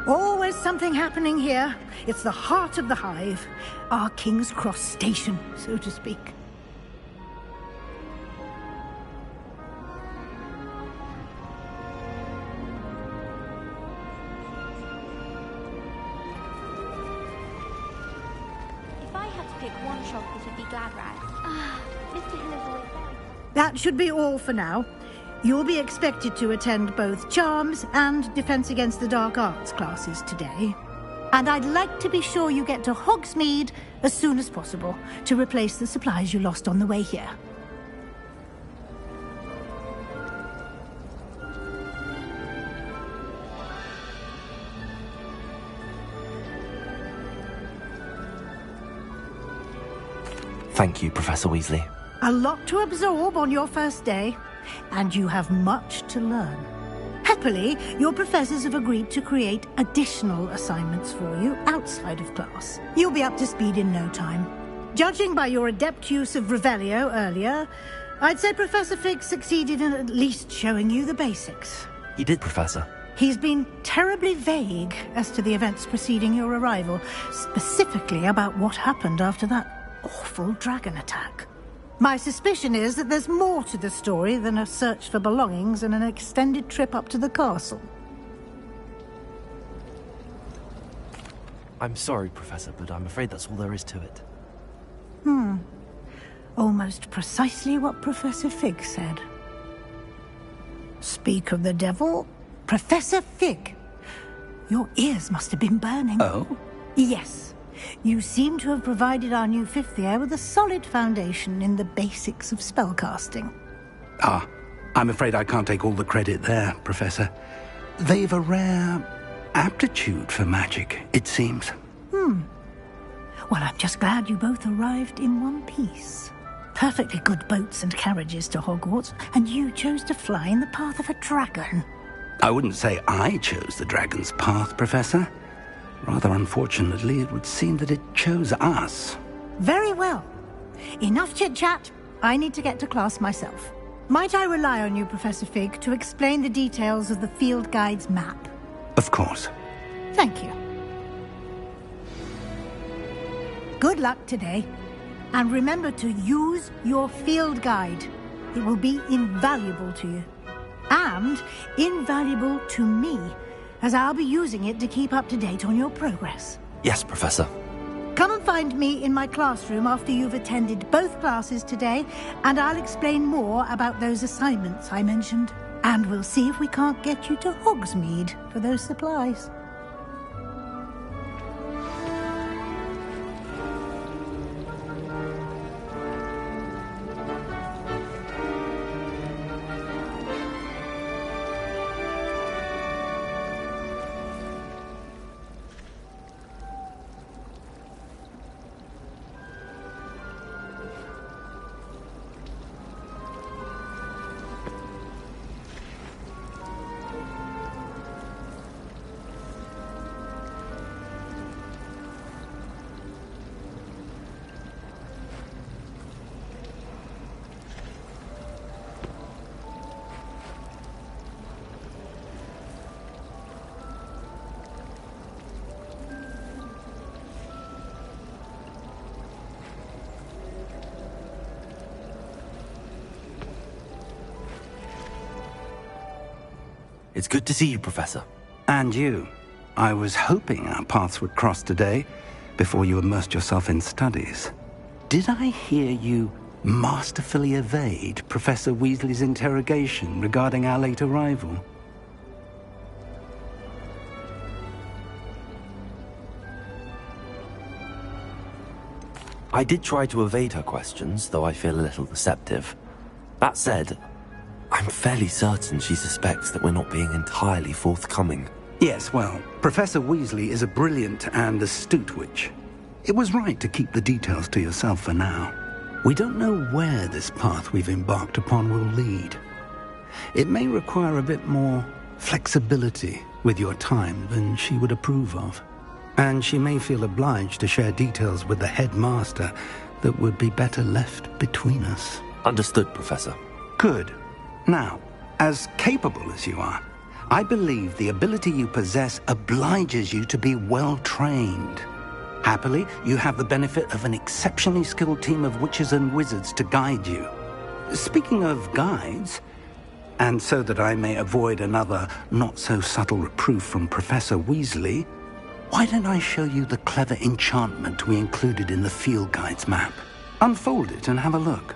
Always something happening here. It's the heart of the hive. Our King's Cross station, so to speak. If I had to pick one shop, it would be Gladrag. Mr. Hill is always very... That should be all for now. You'll be expected to attend both Charms and Defense Against the Dark Arts classes today. And I'd like to be sure you get to Hogsmeade as soon as possible to replace the supplies you lost on the way here. Thank you, Professor Weasley. A lot to absorb on your first day, and you have much to learn. Happily, your professors have agreed to create additional assignments for you outside of class. You'll be up to speed in no time. Judging by your adept use of Revelio earlier, I'd say Professor Fig succeeded in at least showing you the basics. You did, Professor. He's been terribly vague as to the events preceding your arrival, specifically about what happened after that awful dragon attack. My suspicion is that there's more to the story than a search for belongings and an extended trip up to the castle. I'm sorry, Professor, but I'm afraid that's all there is to it. Almost precisely what Professor Fig said. Speak of the devil, Professor Fig. Your ears must have been burning. Oh? Yes. You seem to have provided our new fifth year with a solid foundation in the basics of spellcasting. Ah, I'm afraid I can't take all the credit there, Professor. They've a rare aptitude for magic, it seems. Well, I'm just glad you both arrived in one piece. Perfectly good boats and carriages to Hogwarts, and you chose to fly in the path of a dragon. I wouldn't say I chose the dragon's path, Professor. Rather unfortunately, it would seem that it chose us. Very well. Enough chit-chat. I need to get to class myself. Might I rely on you, Professor Fig, to explain the details of the field guide's map? Of course. Thank you. Good luck today. And remember to use your field guide. It will be invaluable to you. And invaluable to me, as I'll be using it to keep up to date on your progress. Yes, Professor. Come and find me in my classroom after you've attended both classes today, and I'll explain more about those assignments I mentioned. And we'll see if we can't get you to Hogsmeade for those supplies. It's good to see you, Professor. And you. I was hoping our paths would cross today, before you immersed yourself in studies. Did I hear you masterfully evade Professor Weasley's interrogation regarding our late arrival? I did try to evade her questions, though I feel a little deceptive. That said, I'm fairly certain she suspects that we're not being entirely forthcoming. Yes, well, Professor Weasley is a brilliant and astute witch. It was right to keep the details to yourself for now. We don't know where this path we've embarked upon will lead. It may require a bit more flexibility with your time than she would approve of. And she may feel obliged to share details with the headmaster that would be better left between us. Understood, Professor. Good. Now, as capable as you are, I believe the ability you possess obliges you to be well trained. Happily, you have the benefit of an exceptionally skilled team of witches and wizards to guide you. Speaking of guides, and so that I may avoid another not-so-subtle reproof from Professor Weasley, why don't I show you the clever enchantment we included in the field guide's map? Unfold it and have a look.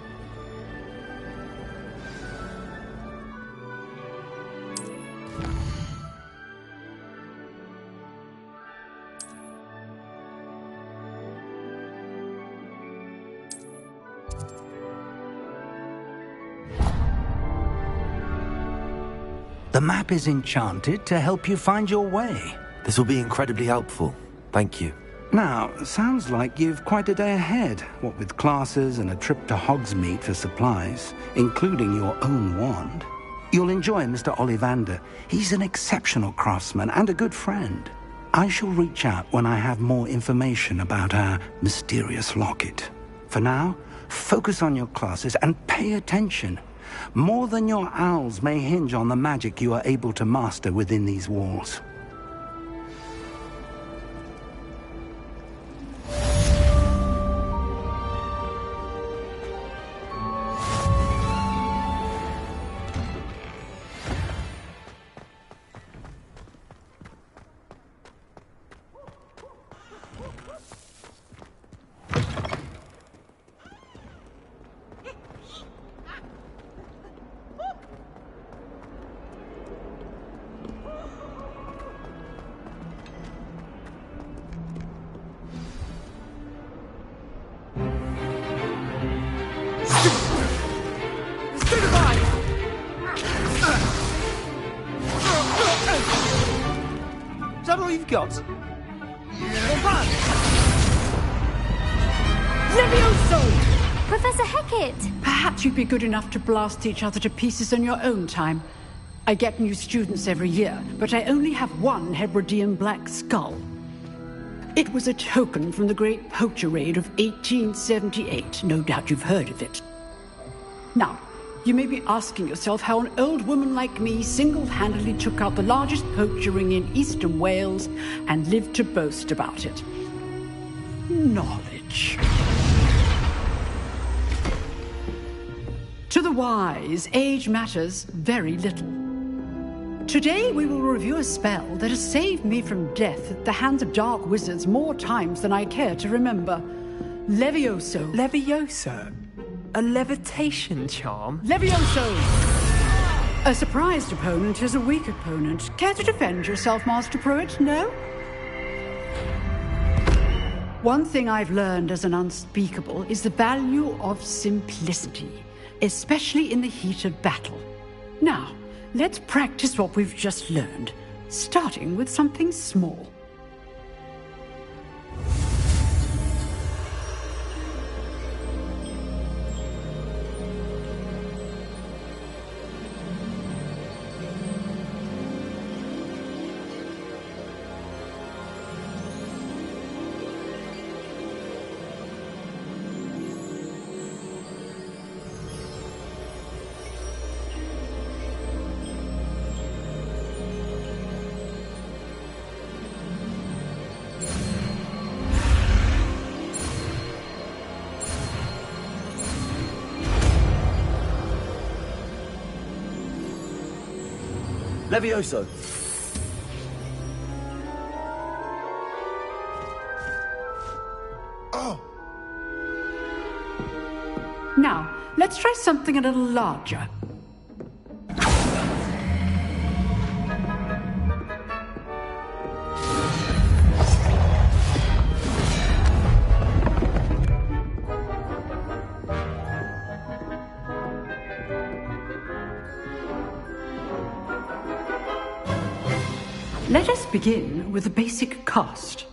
The map is enchanted to help you find your way. This will be incredibly helpful. Thank you. Now, sounds like you've quite a day ahead, what with classes and a trip to Hogsmeade for supplies, including your own wand. You'll enjoy Mr. Ollivander. He's an exceptional craftsman and a good friend. I shall reach out when I have more information about our mysterious locket. For now, focus on your classes and pay attention. More than your owls may hinge on the magic you are able to master within these walls. Is that all you've got? Levioso! Professor Hecat! Perhaps you'd be good enough to blast each other to pieces in your own time. I get new students every year, but I only have one Hebridean black skull. It was a token from the Great Poacher Raid of 1878. No doubt you've heard of it. Now, you may be asking yourself how an old woman like me single-handedly took out the largest poacher ring in eastern Wales and lived to boast about it. Knowledge. To the wise, age matters very little. Today we will review a spell that has saved me from death at the hands of dark wizards more times than I care to remember. Levioso. Levioso? A levitation charm? Levioso! A surprised opponent is a weak opponent. Care to defend yourself, Master Pruitt? No? One thing I've learned as an unspeakable is the value of simplicity, especially in the heat of battle. Now, let's practice what we've just learned, starting with something small. Levioso! Oh! Now, let's try something a little larger. Let us begin with the basic cast.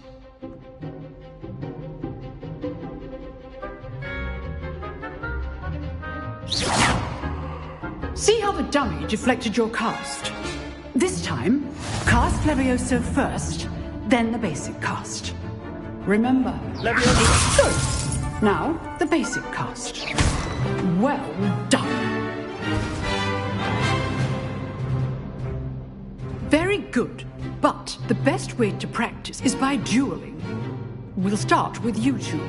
See how the dummy deflected your cast? This time, cast Levioso first, then the basic cast. Remember, Levioso! good. Now, the basic cast. Well done. Very good. But the best way to practice is by dueling. We'll start with you two.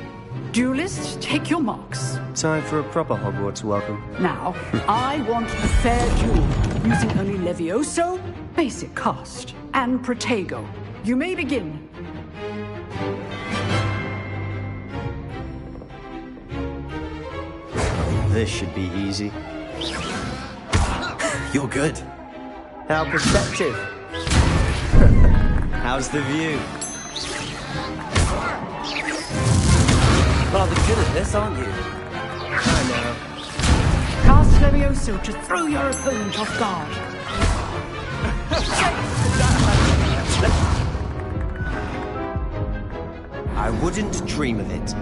Duelists, take your marks. Time for a proper Hogwarts welcome. Now, I want a fair duel, using only Levioso, basic cast, and Protego. You may begin. This should be easy. You're good. How perceptive. How's the view? Rather good at this, aren't you? I know. Cast Levioso to throw your opponent off guard. I wouldn't dream of it.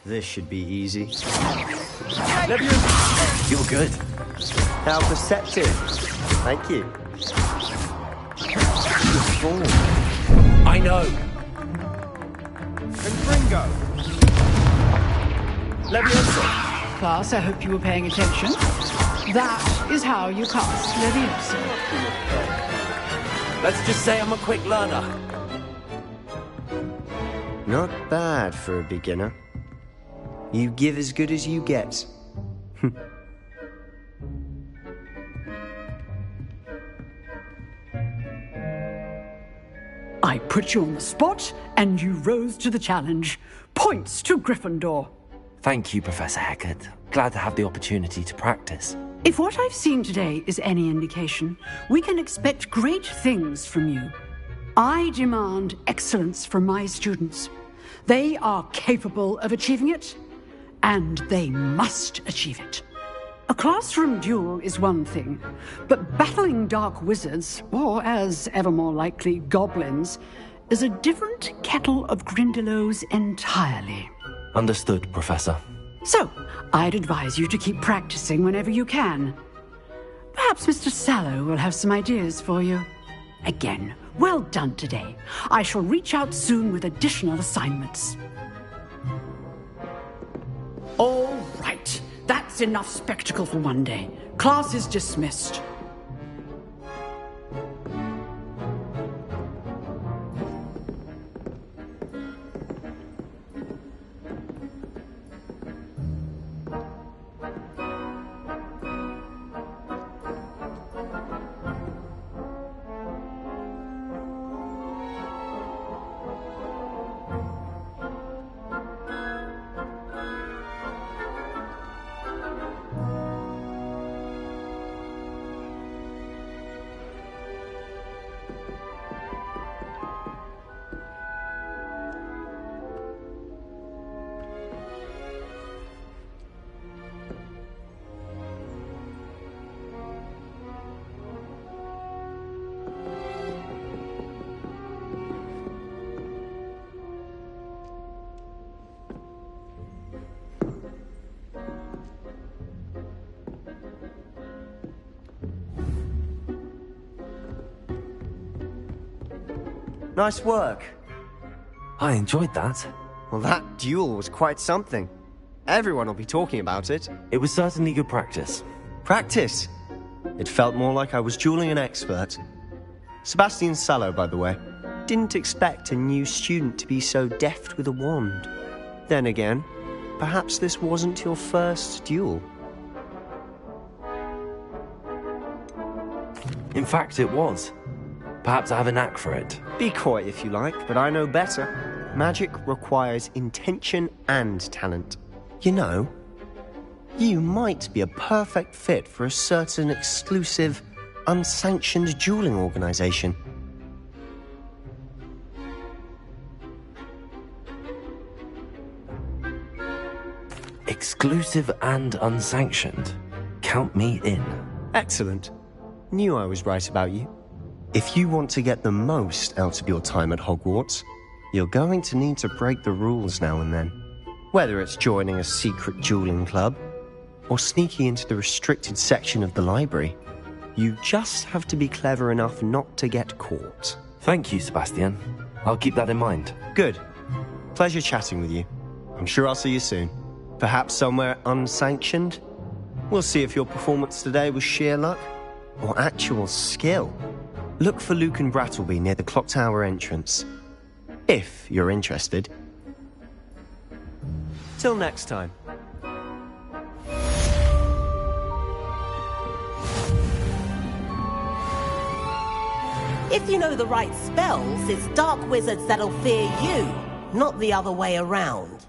This should be easy. You're good. How perceptive. Thank you. I know. Confringo. Leviosa. Class, I hope you were paying attention. That is how you cast Leviosa. Let's just say I'm a quick learner. Not bad for a beginner. You give as good as you get. I put you on the spot, and you rose to the challenge. Points to Gryffindor. Thank you, Professor Hecat. Glad to have the opportunity to practice. If what I've seen today is any indication, we can expect great things from you. I demand excellence from my students. They are capable of achieving it, and they must achieve it. A classroom duel is one thing, but battling dark wizards, or as ever more likely, goblins, is a different kettle of Grindylows entirely. Understood, Professor. So, I'd advise you to keep practicing whenever you can. Perhaps Mr. Sallow will have some ideas for you. Again, well done today. I shall reach out soon with additional assignments. All right. That's enough spectacle for one day. Class is dismissed. Nice work. I enjoyed that. Well, that duel was quite something. Everyone will be talking about it. It was certainly good practice. Practice? It felt more like I was dueling an expert. Sebastian Sallow, by the way. Didn't expect a new student to be so deft with a wand. Then again, perhaps this wasn't your first duel. In fact, it was. Perhaps I have a knack for it. Be coy if you like, but I know better. Magic requires intention and talent. You know, you might be a perfect fit for a certain exclusive, unsanctioned dueling organization. Exclusive and unsanctioned. Count me in. Excellent. Knew I was right about you. If you want to get the most out of your time at Hogwarts, you're going to need to break the rules now and then. Whether it's joining a secret dueling club, or sneaking into the restricted section of the library. You just have to be clever enough not to get caught. Thank you, Sebastian. I'll keep that in mind. Good. Pleasure chatting with you. I'm sure I'll see you soon. Perhaps somewhere unsanctioned? We'll see if your performance today was sheer luck or actual skill. Look for Lucan Brattleby near the clock tower entrance. If you're interested. Till next time. If you know the right spells, it's dark wizards that'll fear you, not the other way around.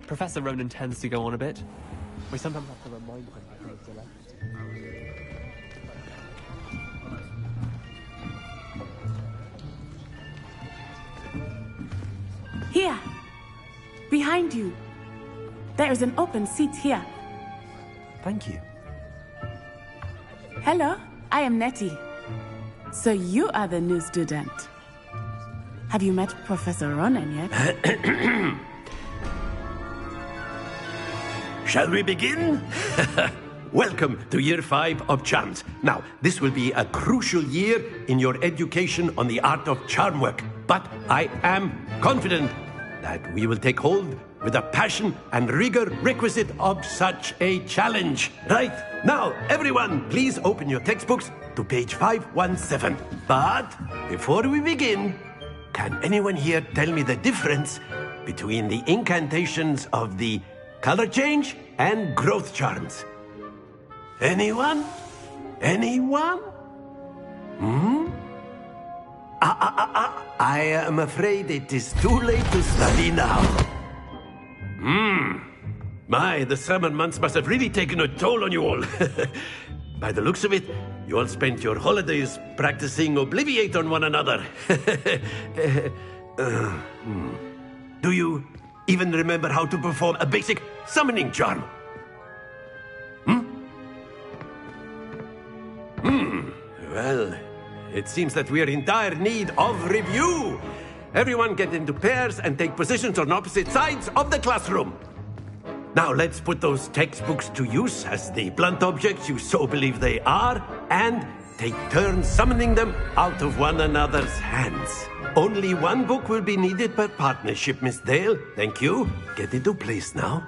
Professor Ronan tends to go on a bit. We sometimes have to remind him that he's left. Here! Behind you! There is an open seat here. Thank you. Hello, I am Nettie. So you are the new student. Have you met Professor Ronan yet? Shall we begin? Welcome to Year 5 of Charms. Now, this will be a crucial year in your education on the art of charm work. But I am confident that we will take hold with the passion and rigor requisite of such a challenge. Right, now, everyone, please open your textbooks to page 517. But before we begin, can anyone here tell me the difference between the incantations of the color change and growth charms? Anyone? Anyone? I am afraid it is too late to study now. My, the summer months must have really taken a toll on you all. By the looks of it, you all spent your holidays practicing Obliviate on one another. Do you even remember how to perform a basic summoning charm? Well, it seems that we are in dire need of review. Everyone get into pairs and take positions on opposite sides of the classroom. Now let's put those textbooks to use as the blunt objects you so believe they are, and take turns summoning them out of one another's hands. Only one book will be needed per partnership, Miss Dale. Thank you. Get into place now.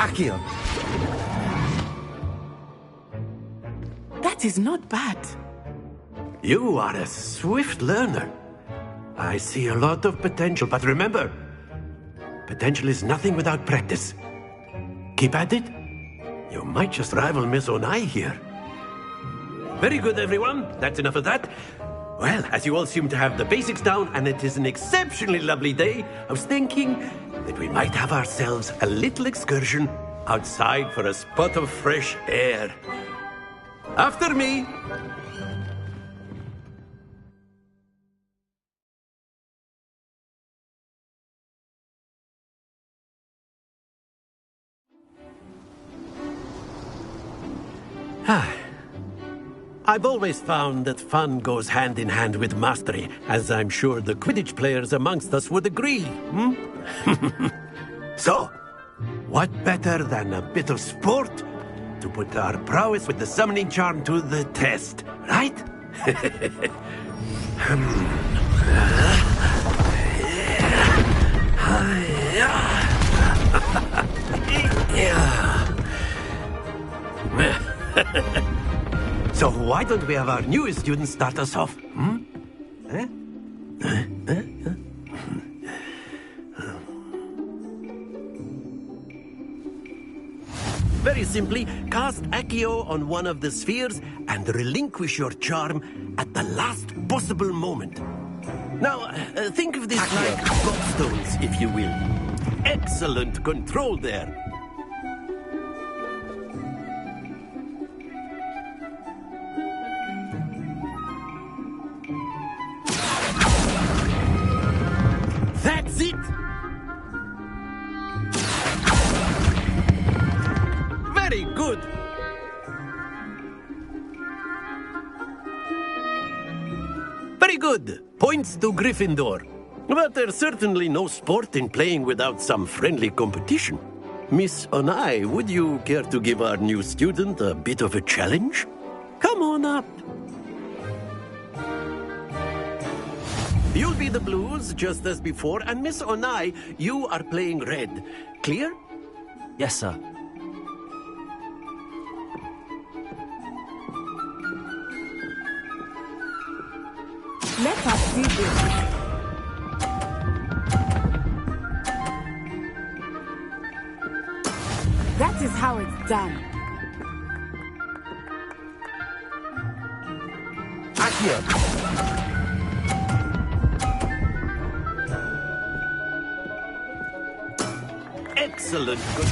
Accio! That is not bad. You are a swift learner. I see a lot of potential, but remember, potential is nothing without practice. Keep at it. You might just rival Miss Onai here. Very good, everyone. That's enough of that. Well, as you all seem to have the basics down, and it is an exceptionally lovely day, I was thinking that we might have ourselves a little excursion outside for a spot of fresh air. After me. I've always found that fun goes hand in hand with mastery, as I'm sure the Quidditch players amongst us would agree. So, what better than a bit of sport to put our prowess with the summoning charm to the test, right? So why don't we have our newest student start us off? Very simply, cast Accio on one of the spheres and relinquish your charm at the last possible moment. Now, think of this like gobstones, if you will. Excellent control there. That's it! Very good! Very good! Points to Gryffindor. But there's certainly no sport in playing without some friendly competition. Miss Onai, would you care to give our new student a bit of a challenge? Come on up. You'll be the blues, just as before, and Miss Onai, you are playing red. Clear? Yes, sir. Let us see this. That is how it's done. Accio! Excellent. Good.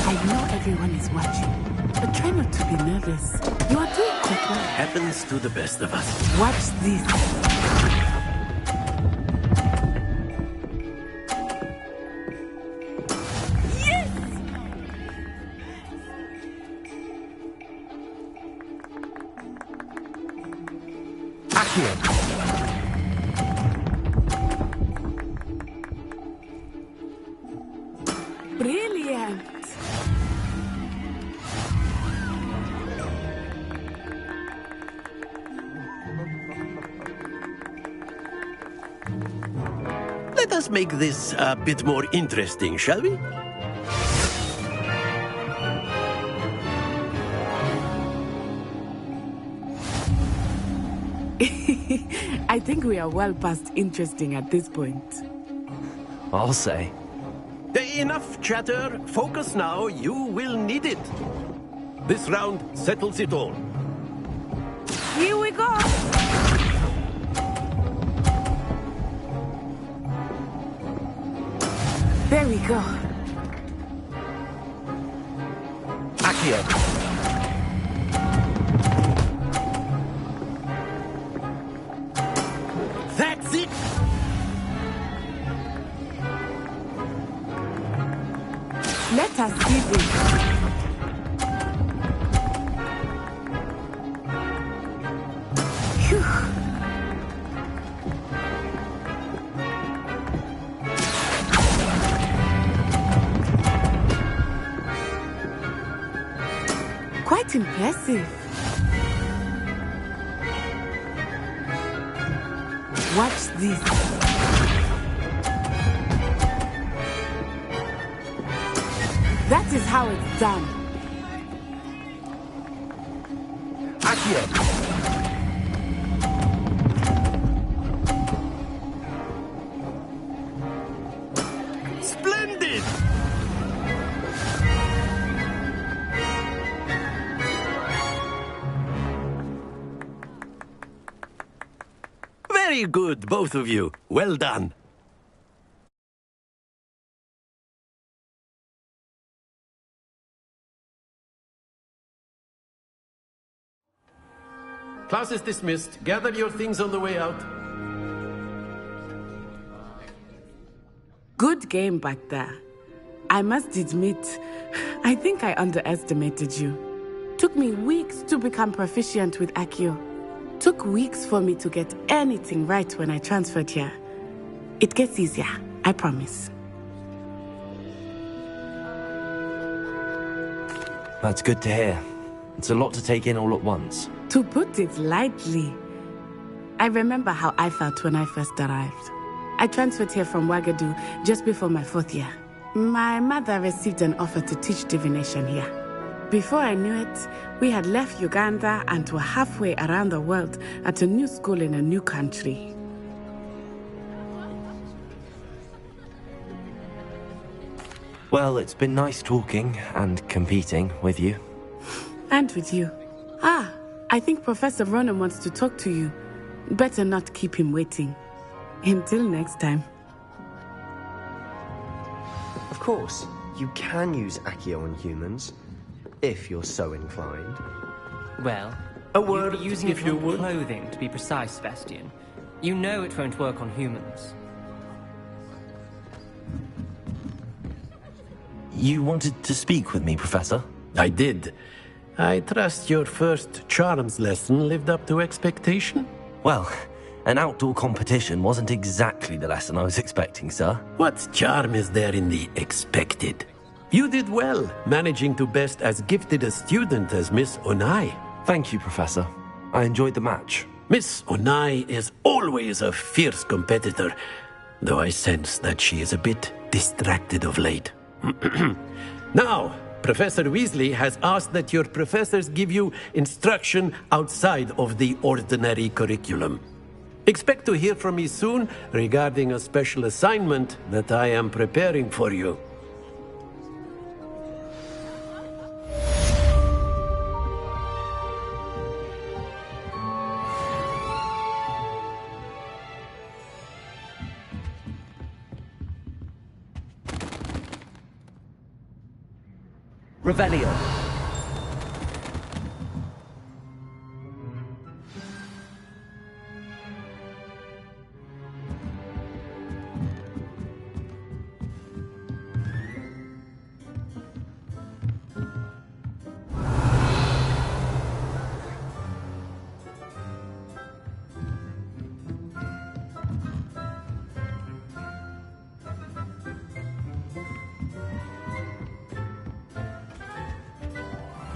I know everyone is watching, but try not to be nervous. You are doing quite well. Happens to the best of us. Watch this. Brilliant! Let us make this a bit more interesting, shall we? I think we are well past interesting at this point. I'll say. Enough chatter. Focus now. You will need it. This round settles it all. Here we go! There we go. Accio! That's it! Let us see this. Quite impressive. Watch this. That is how it's done. Accio! Splendid! Very good, both of you. Well done. Class is dismissed. Gather your things on the way out. Good game back there. I must admit, I think I underestimated you. Took me weeks to become proficient with Accio. Took weeks for me to get anything right when I transferred here. It gets easier, I promise. That's good to hear. It's a lot to take in all at once. To put it lightly, I remember how I felt when I first arrived. I transferred here from Ouagadougou just before my 4th year. My mother received an offer to teach divination here. Before I knew it, we had left Uganda and were halfway around the world at a new school in a new country. Well, it's been nice talking and competing with you. And with you. I think Professor Ronen wants to talk to you. Better not keep him waiting. Until next time. Of course, you can use Accio on humans, if you're so inclined. Well, A word, you'd be using if it you on would. clothing, to be precise, Sebastian. You know it won't work on humans. You wanted to speak with me, Professor? I did. I trust your first charms lesson lived up to expectation? Well, an outdoor competition wasn't exactly the lesson I was expecting, sir. What charm is there in the expected? You did well, managing to best as gifted a student as Miss Onai. Thank you, Professor. I enjoyed the match. Miss Onai is always a fierce competitor, though I sense that she is a bit distracted of late. Now, Professor Weasley has asked that your professors give you instruction outside of the ordinary curriculum. Expect to hear from me soon regarding a special assignment that I am preparing for you. Revelio.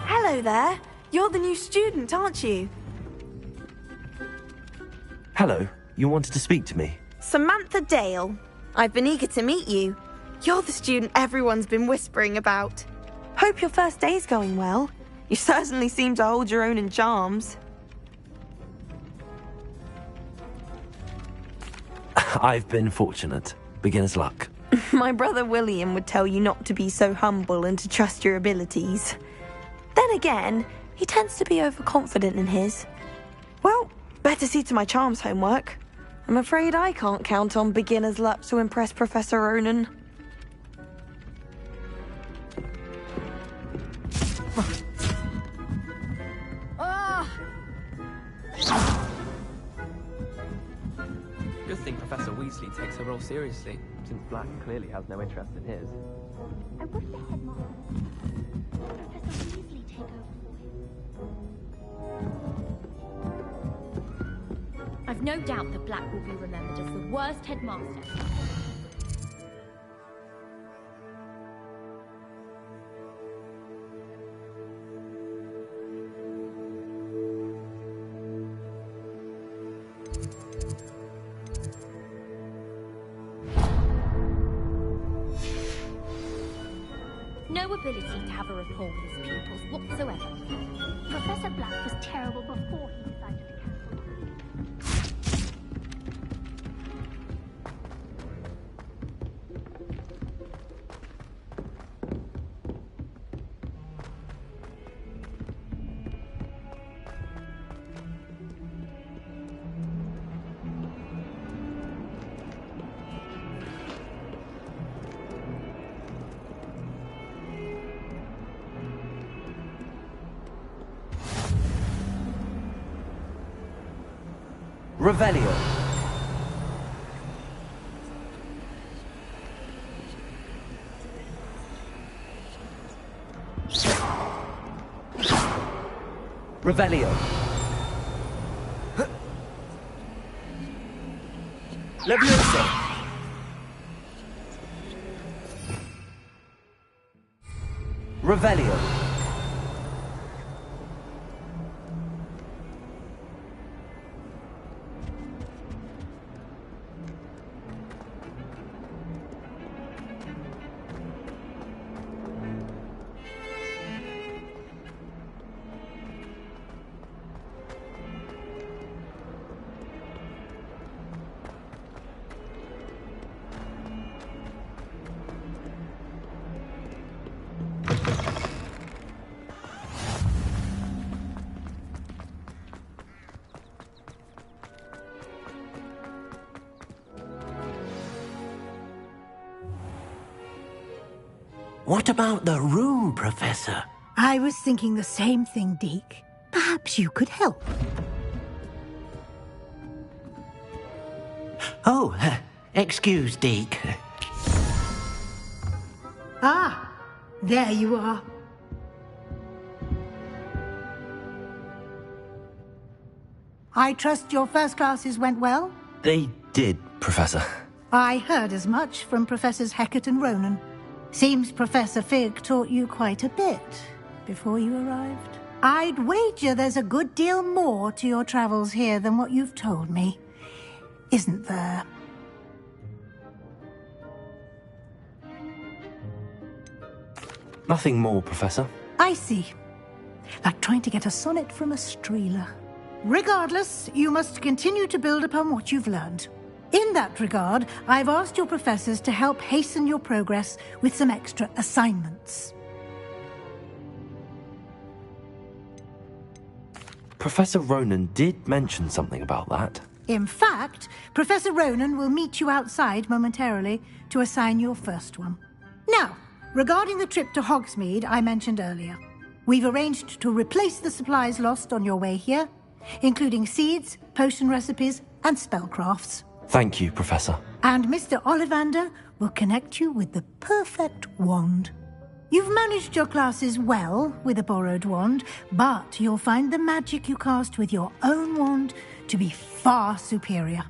Hello there. You're the new student, aren't you? Hello. You wanted to speak to me? Samantha Dale. I've been eager to meet you. You're the student everyone's been whispering about. Hope your first day's going well. You certainly seem to hold your own in charms. I've been fortunate. Beginner's luck. My brother William would tell you not to be so humble and to trust your abilities. Then again, he tends to be overconfident in his. Well, better see to my charms homework. I'm afraid I can't count on beginner's luck to impress Professor Ronen. Good thing Professor Weasley takes her role seriously, since Black clearly has no interest in his. I wish the headmaster Professor Weasley take over for him. I've no doubt that Black will be remembered as the worst headmaster. no ability to have a rapport with his pupils whatsoever. Professor Black was terrible before he decided to cancel. Revelio. Revelio. Leviosa. Revelio. What about the room, Professor? I was thinking the same thing, Deke. Perhaps you could help. Oh, excuse, Deke. Ah, there you are. I trust your first classes went well? They did, Professor. I heard as much from Professors Hecat and Ronan. Seems Professor Fig taught you quite a bit before you arrived. I'd wager there's a good deal more to your travels here than what you've told me. Isn't there? Nothing more, Professor. I see. Like trying to get a sonnet from a streeler. Regardless, you must continue to build upon what you've learned. In that regard, I've asked your professors to help hasten your progress with some extra assignments. Professor Ronan did mention something about that. In fact, Professor Ronan will meet you outside momentarily to assign your first one. Now, regarding the trip to Hogsmeade I mentioned earlier, we've arranged to replace the supplies lost on your way here, including seeds, potion recipes, and spellcrafts. Thank you, Professor. And Mr. Ollivander will connect you with the perfect wand. You've managed your classes well with a borrowed wand, but you'll find the magic you cast with your own wand to be far superior.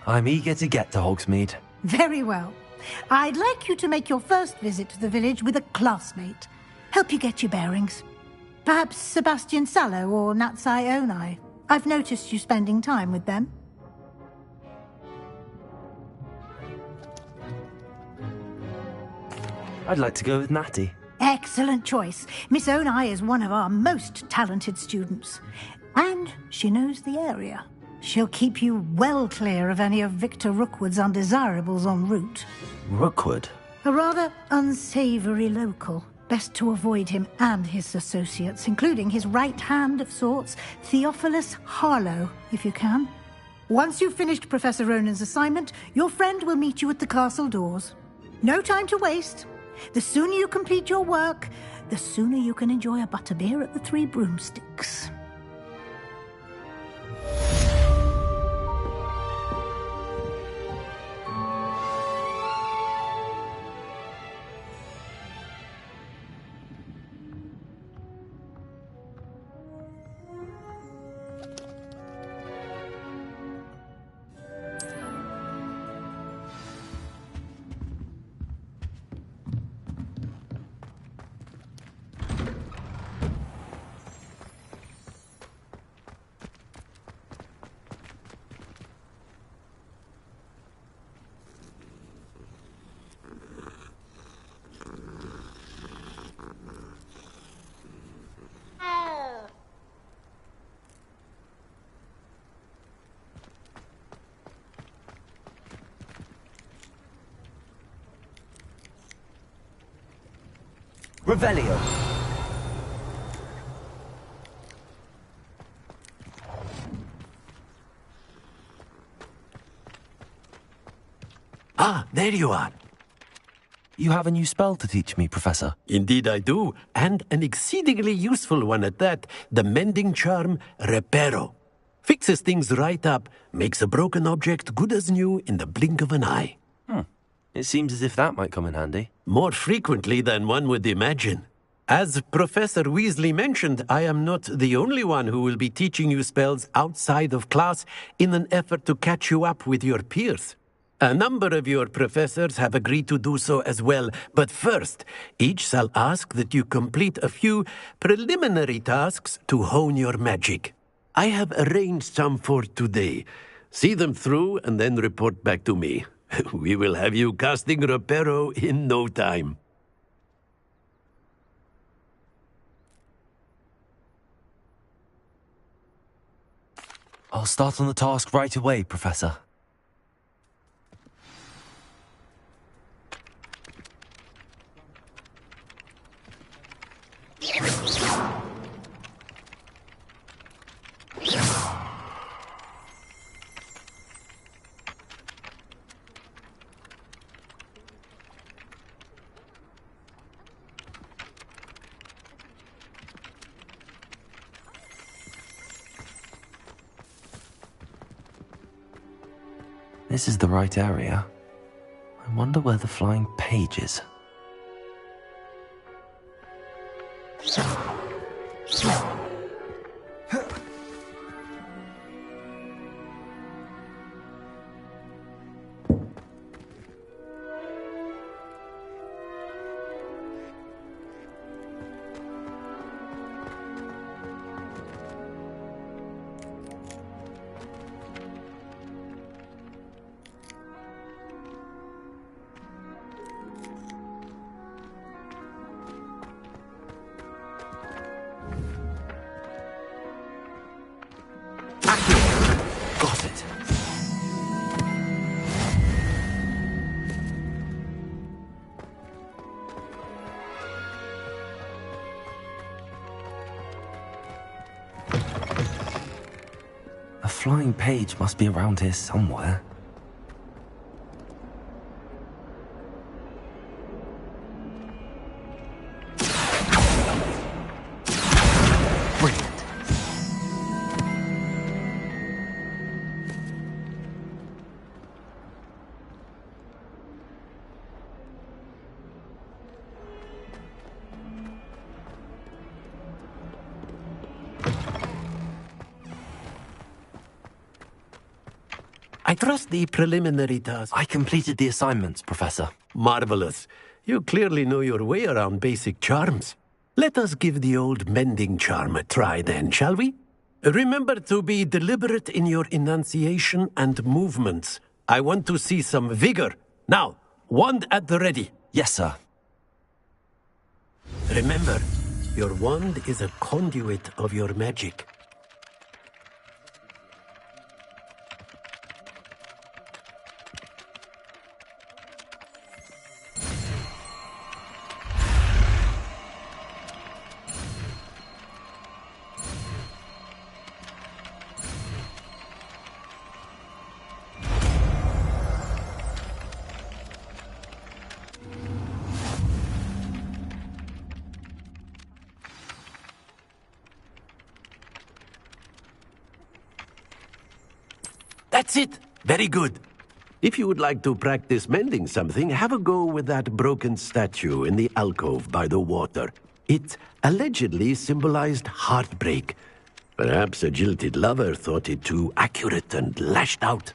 I'm eager to get to Hogsmeade. Very well. I'd like you to make your first visit to the village with a classmate. Help you get your bearings. Perhaps Sebastian Sallow or Natsai Onai. I've noticed you spending time with them. I'd like to go with Natty. Excellent choice. Miss Onai is one of our most talented students. And she knows the area. She'll keep you well clear of any of Victor Rookwood's undesirables en route. Rookwood? A rather unsavory local. Best to avoid him and his associates, including his right hand of sorts, Theophilus Harlow, if you can. Once you've finished Professor Ronan's assignment, your friend will meet you at the castle doors. No time to waste. The sooner you complete your work, the sooner you can enjoy a butterbeer at the Three Broomsticks. Revelio. Ah, there you are. You have a new spell to teach me, Professor. Indeed I do, and an exceedingly useful one at that. The mending charm, Reparo. Fixes things right up, makes a broken object good as new in the blink of an eye. It seems as if that might come in handy. More frequently than one would imagine. As Professor Weasley mentioned, I am not the only one who will be teaching you spells outside of class in an effort to catch you up with your peers. A number of your professors have agreed to do so as well, but first, each shall ask that you complete a few preliminary tasks to hone your magic. I have arranged some for today. See them through and then report back to me. We will have you casting Reparo in no time. I'll start on the task right away, Professor. This is the right area. I wonder where the flying page is. Got it. A flying page must be around here somewhere. I trust the preliminary task. I completed the assignments, Professor. Marvelous. You clearly know your way around basic charms. Let us give the old mending charm a try then, shall we? Remember to be deliberate in your enunciation and movements. I want to see some vigor. Now, wand at the ready. Yes, sir. Remember, your wand is a conduit of your magic. That's it. Very good. If you would like to practice mending something, have a go with that broken statue in the alcove by the water. It allegedly symbolized heartbreak. Perhaps a jilted lover thought it too accurate and lashed out.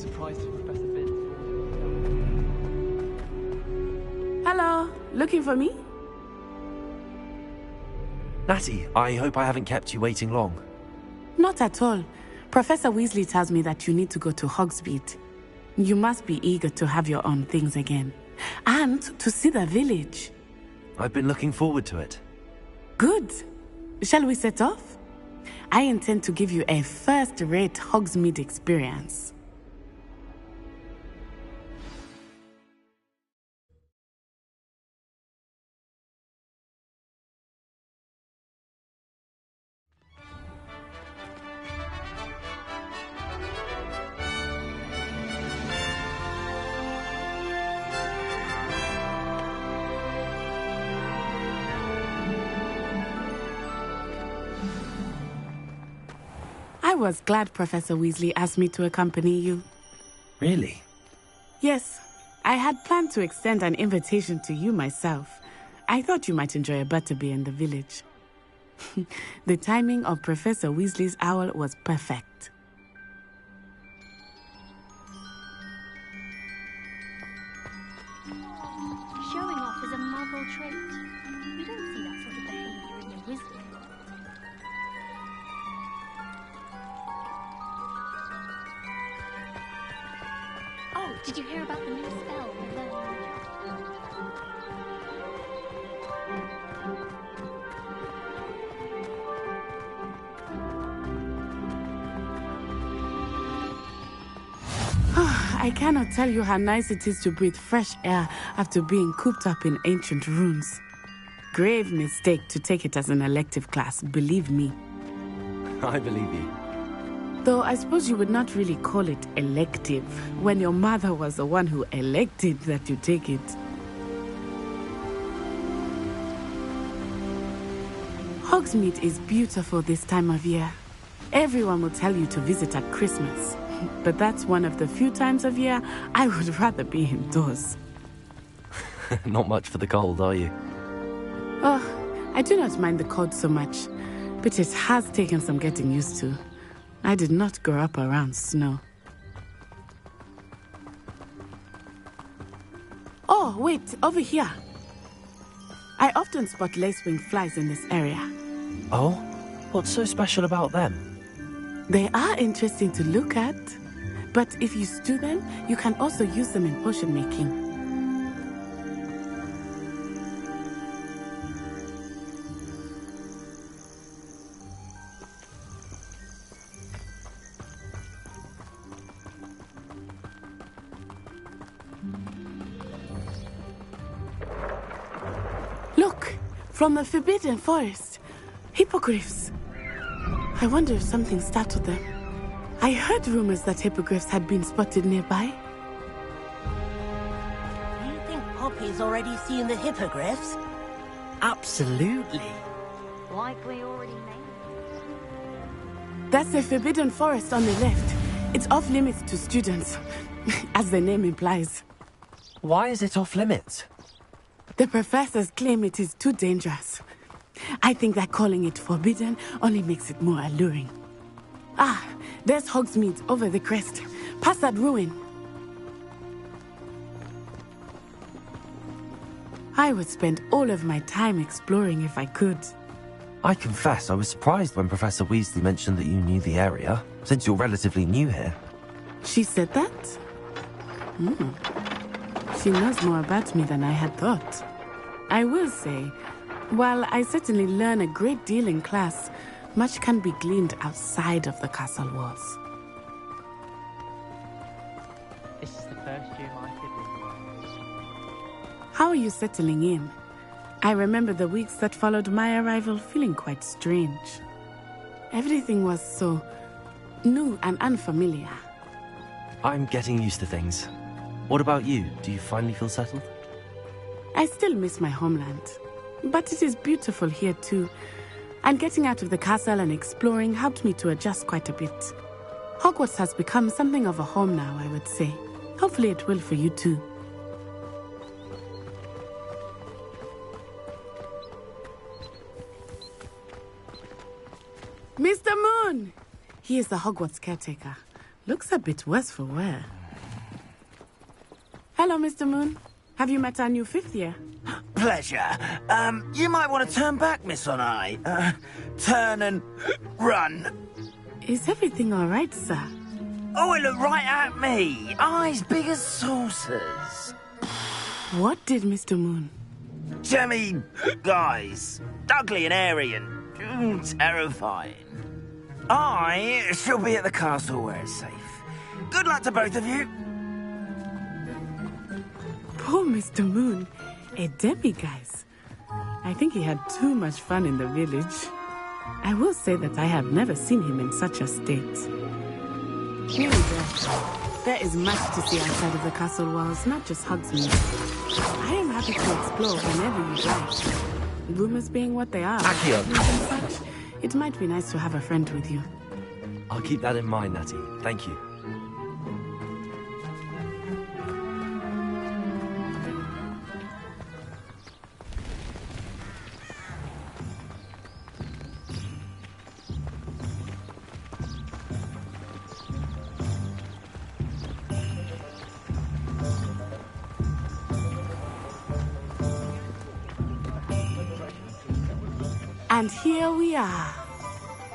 surprised if Professor Bid. Hello, looking for me? Natty, I hope I haven't kept you waiting long. Not at all. Professor Weasley tells me that you need to go to Hogsmeade. You must be eager to have your own things again. And to see the village. I've been looking forward to it. Good. Shall we set off? I intend to give you a first-rate Hogsmeade experience. I was glad Professor Weasley asked me to accompany you. Really? Yes. I had planned to extend an invitation to you myself. I thought you might enjoy a butterbeer in the village. The timing of Professor Weasley's owl was perfect. Showing off is a Muggle trait. You don't see that sort of behavior in the Wizarding world. Oh, did you hear about the new spell we learned? I cannot tell you how nice it is to breathe fresh air after being cooped up in ancient runes. Grave mistake to take it as an elective class, believe me. I believe you. Though I suppose you would not really call it elective when your mother was the one who elected that you take it. Hogsmeade is beautiful this time of year. Everyone will tell you to visit at Christmas. But that's one of the few times of year I would rather be indoors. Not much for the cold, are you? Oh, I do not mind the cold so much, but it has taken some getting used to. I did not grow up around snow. Oh, wait, over here. I often spot lacewing flies in this area. Oh? What's so special about them? They are interesting to look at, but if you stew them, you can also use them in potion making. Look, from the Forbidden Forest, hippogriffs. I wonder if something startled them. I heard rumors that hippogriffs had been spotted nearby. Do you think Poppy's already seen the hippogriffs? Absolutely. Likely already made. That's the Forbidden Forest on the left. It's off limits to students, as the name implies. Why is it off limits? The professors claim it is too dangerous. I think that calling it forbidden only makes it more alluring. Ah, there's Hogsmeade over the crest. Past that ruin. I would spend all of my time exploring if I could. I confess I was surprised when Professor Weasley mentioned that you knew the area, since you're relatively new here. She said that? She knows more about me than I had thought. I will say, while I certainly learn a great deal in class, much can be gleaned outside of the castle walls. This is the first year my kid was alive. How are you settling in? I remember the weeks that followed my arrival feeling quite strange. Everything was so new and unfamiliar. I'm getting used to things. What about you? Do you finally feel settled? I still miss my homeland, but it is beautiful here too. And getting out of the castle and exploring helped me to adjust quite a bit. Hogwarts has become something of a home now, I would say. Hopefully it will for you too. Mr. Moon! He is the Hogwarts caretaker. Looks a bit worse for wear. Hello, Mr. Moon. Have you met our new 5th year? Pleasure. You might want to turn back, Miss Onai. Turn and run. Is everything all right, sir? Oh, it looked right at me. Eyes big as saucers. What did Mr. Moon? Jemmy, guys. Ugly and airy and terrifying. I shall be at the castle where it's safe. Good luck to both of you. Poor Mr. Moon. A demi-guise. I think he had too much fun in the village. I will say that I have never seen him in such a state. There is much to see outside of the castle walls, not just Hogsmeade. I am happy to explore whenever you'd like. Rumors being what they are, and such, it might be nice to have a friend with you. I'll keep that in mind, Natty. Thank you. And here we are.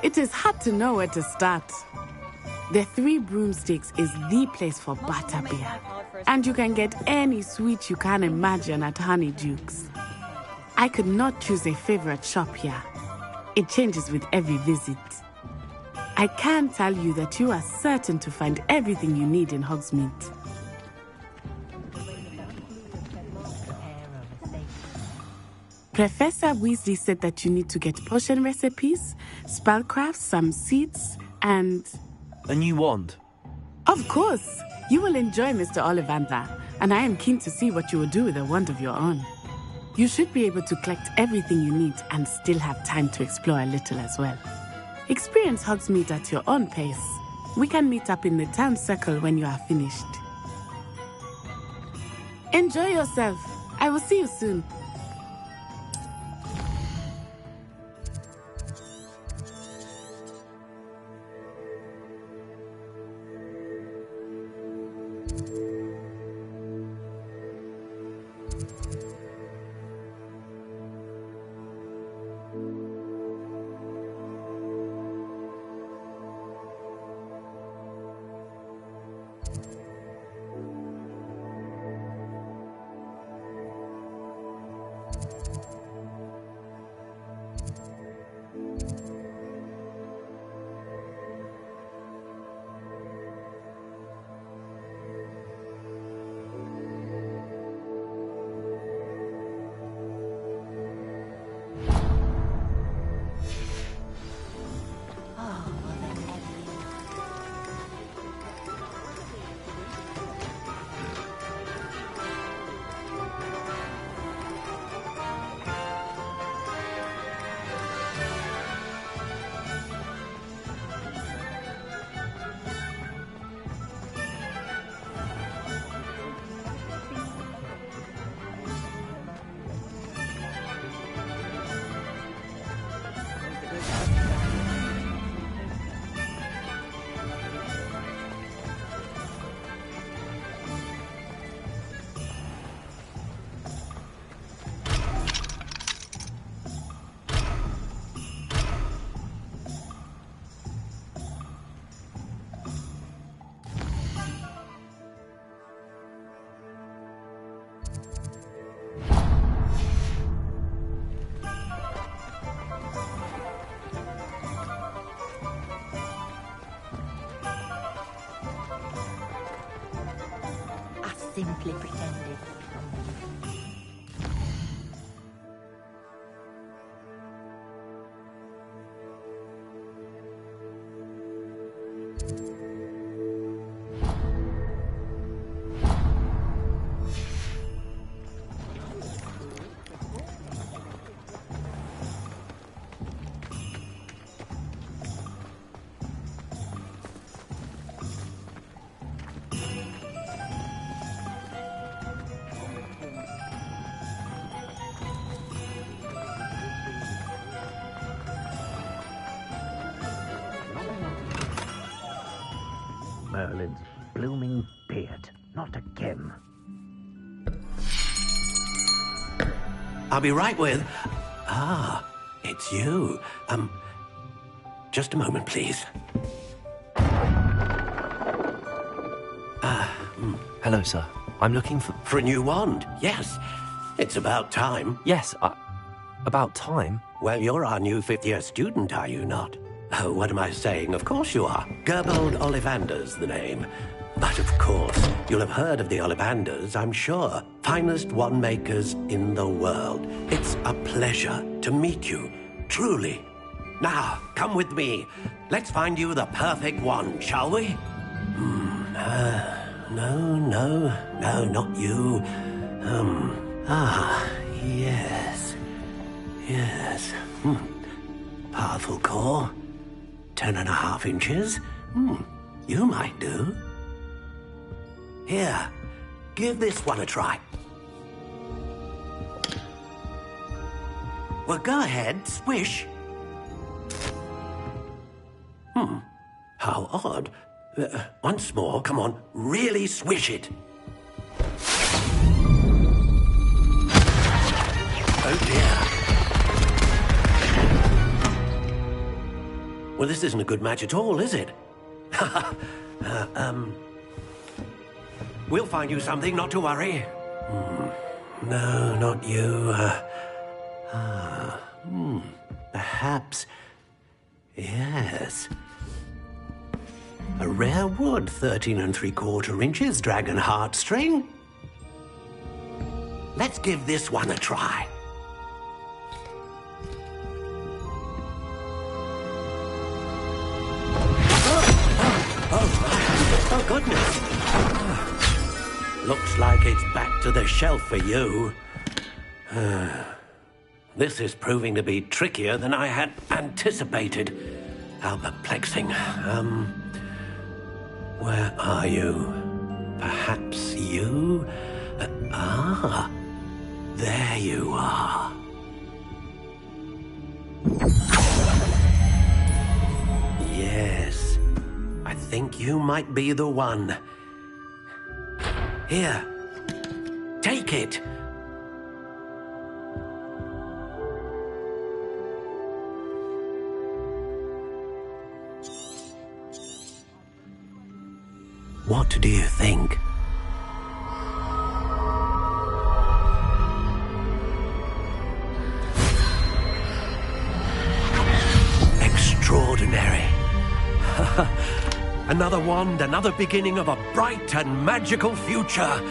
It is hard to know where to start. The Three Broomsticks is the place for butterbeer. And you can get any sweet you can imagine at Honeydukes. I could not choose a favorite shop here. It changes with every visit. I can tell you that you are certain to find everything you need in Hogsmeade. Professor Weasley said that you need to get potion recipes, spellcrafts, some seeds, and... A new wand? Of course! You will enjoy Mr. Ollivander, and I am keen to see what you will do with a wand of your own. You should be able to collect everything you need and still have time to explore a little as well. Experience Hogsmeade at your own pace. We can meet up in the town circle when you are finished. Enjoy yourself. I will see you soon. Simply pretended. Merlin's blooming beard. Not again. I'll be right with... Ah, it's you. Just a moment, please. Hello, sir. I'm looking for... For a new wand, yes. It's about time. Yes, about time? Well, you're our new fifth-year student, are you not? Oh, what am I saying? Of course you are. Gerbold Ollivander's the name. But of course, you'll have heard of the Ollivanders, I'm sure. Finest wand makers in the world. It's a pleasure to meet you, truly. Now, come with me. Let's find you the perfect wand, shall we? No, not you. Yes. Powerful core. 10.5 inches. You might do. Here, give this one a try. Well, go ahead, swish. How odd. Once more, come on, really swish it. Oh dear. Well, this isn't a good match at all, is it? We'll find you something, not to worry. No, not you. Perhaps... Yes. A rare wood, 13 3/4 inches, dragon heartstring. Let's give this one a try. Oh, goodness. Looks like it's back to the shelf for you. This is proving to be trickier than I had anticipated. How perplexing. Where are you? Perhaps you? There you are. Yes, I think you might be the one. Here, take it. What do you think? Extraordinary. Another wand, another beginning of a bright and magical future.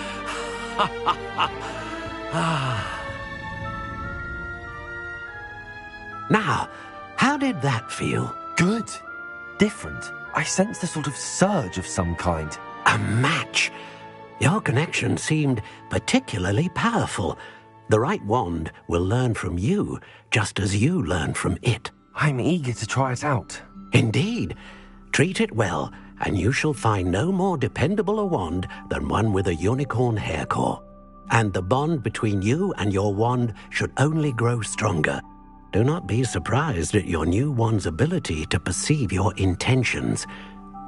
Now, how did that feel? Good. Different. I sensed a sort of surge of some kind. A match. Your connection seemed particularly powerful. The right wand will learn from you, just as you learn from it. I'm eager to try it out. Indeed. Treat it well, and you shall find no more dependable a wand than one with a unicorn hair core. And the bond between you and your wand should only grow stronger. Do not be surprised at your new wand's ability to perceive your intentions,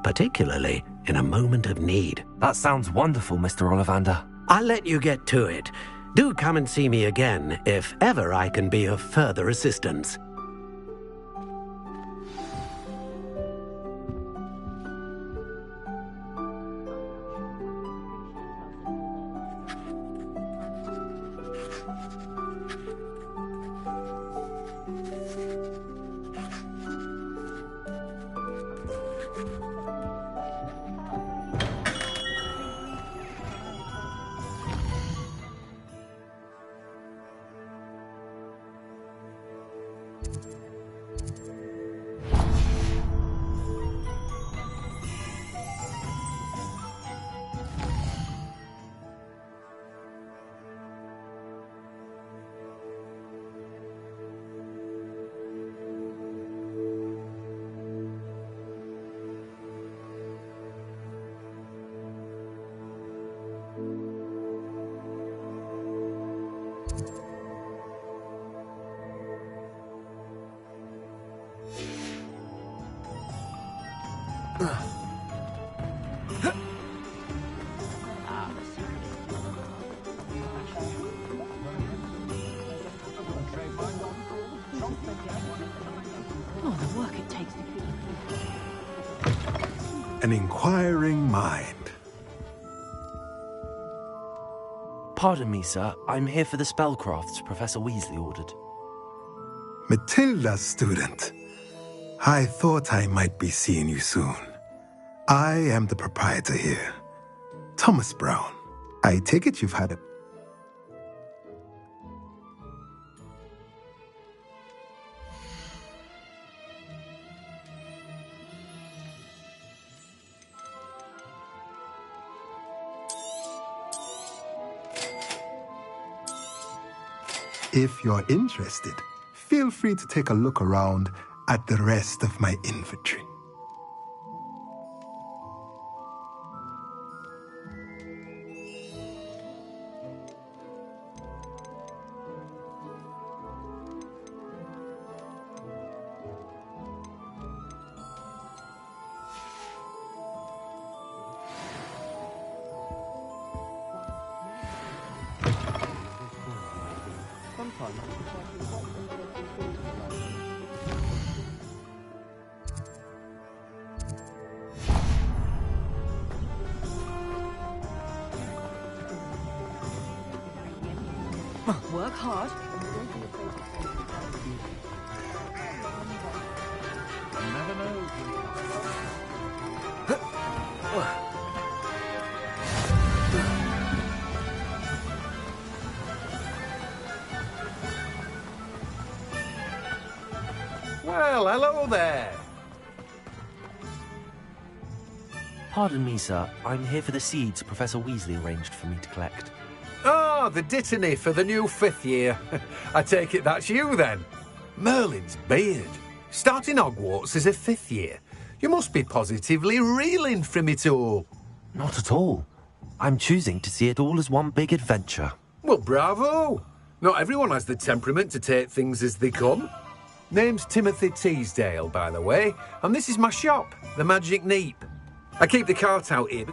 particularly in a moment of need. That sounds wonderful, Mr. Ollivander. I'll let you get to it. Do come and see me again if ever I can be of further assistance. an inquiring mind. Pardon me, sir. I'm here for the spellcrafts Professor Weasley ordered. Matilda's student. I thought I might be seeing you soon. I am the proprietor here, Thomas Brown. I take it you've had a... If you're interested, feel free to take a look around at the rest of my inventory. Work hard. Never know. Well, hello there. Pardon me, sir. I'm here for the seeds Professor Weasley arranged for me to collect. Oh, the dittany for the new 5th year. I take it that's you, then. Merlin's beard. Starting Hogwarts as a 5th year. You must be positively reeling from it all. Not at all. I'm choosing to see it all as one big adventure. Well, bravo. Not everyone has the temperament to take things as they come. Name's Timothy Teasdale, by the way, and this is my shop, the Magic Neep. I keep the cart out here.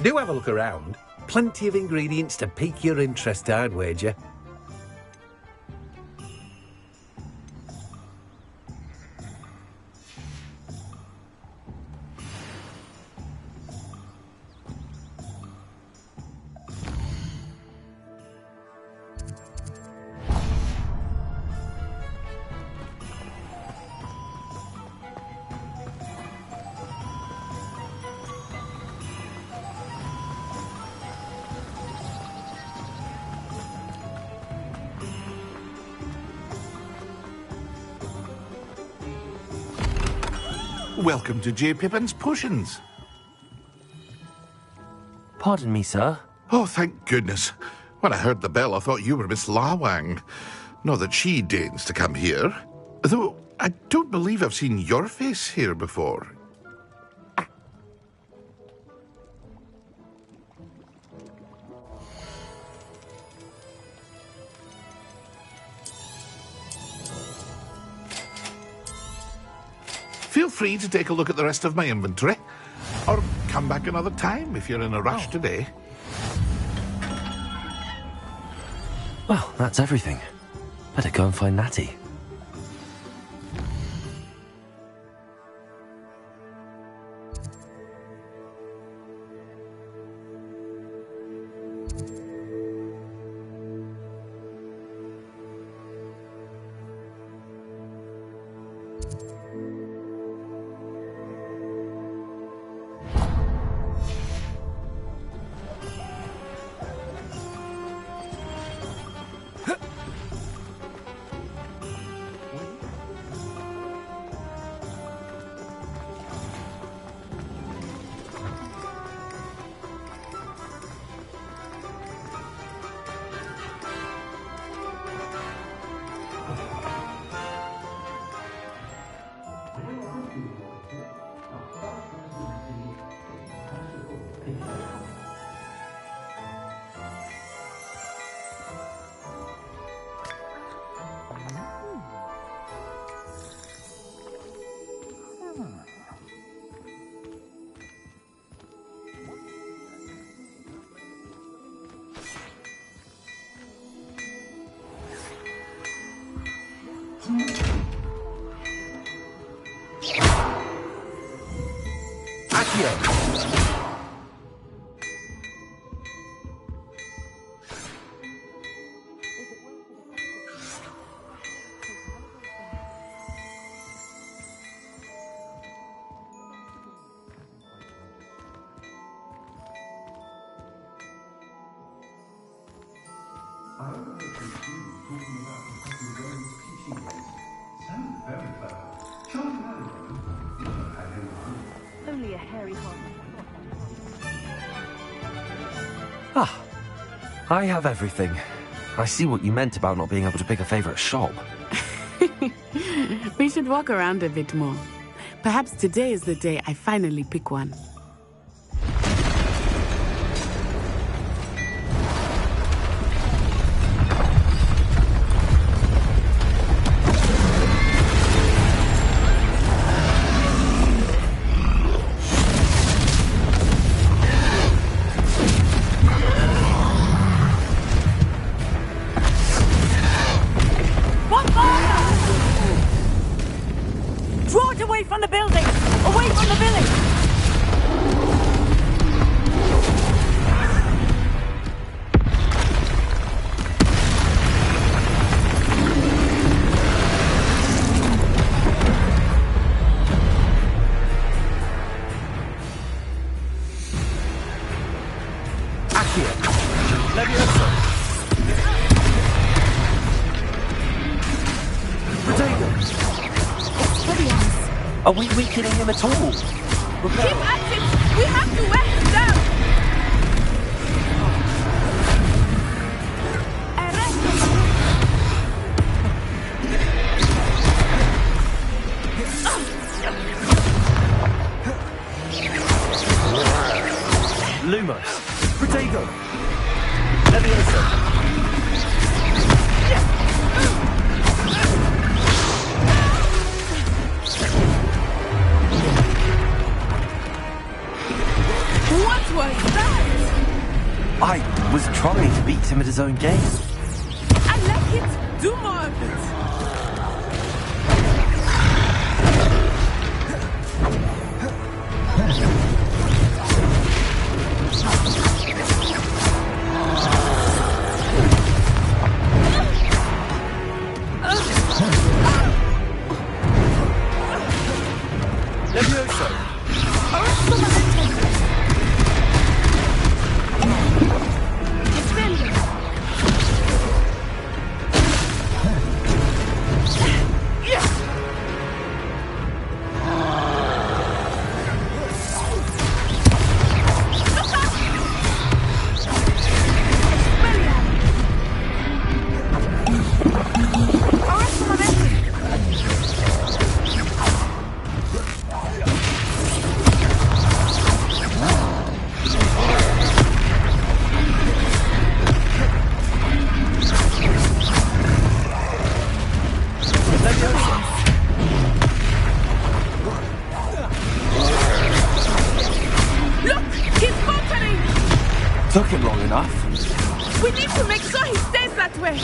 Do have a look around. Plenty of ingredients to pique your interest, I'd wager. Welcome to J. Pippin's Potions. Pardon me, sir. Oh, thank goodness. When I heard the bell, I thought you were Miss Lawang. Not that she deigns to come here. Though, I don't believe I've seen your face here before. Feel free to take a look at the rest of my inventory. Or come back another time if you're in a rush today. Well, that's everything. Better go and find Natty. Accio! Only a hairy one. Ah, I have everything. I see what you meant about not being able to pick a favorite shop. We should walk around a bit more. Perhaps today is the day I finally pick one. Draw it away from the building! Away from the village! Accio! Levioso! Protego! Are we weakening him at all? Keep at it! We have to wear him down! Lumos! Protego! Levioso! What was that? I was trying to beat him at his own game. I like it! Do more of it! Levioso! Took him long enough. We need to make sure he stays that way.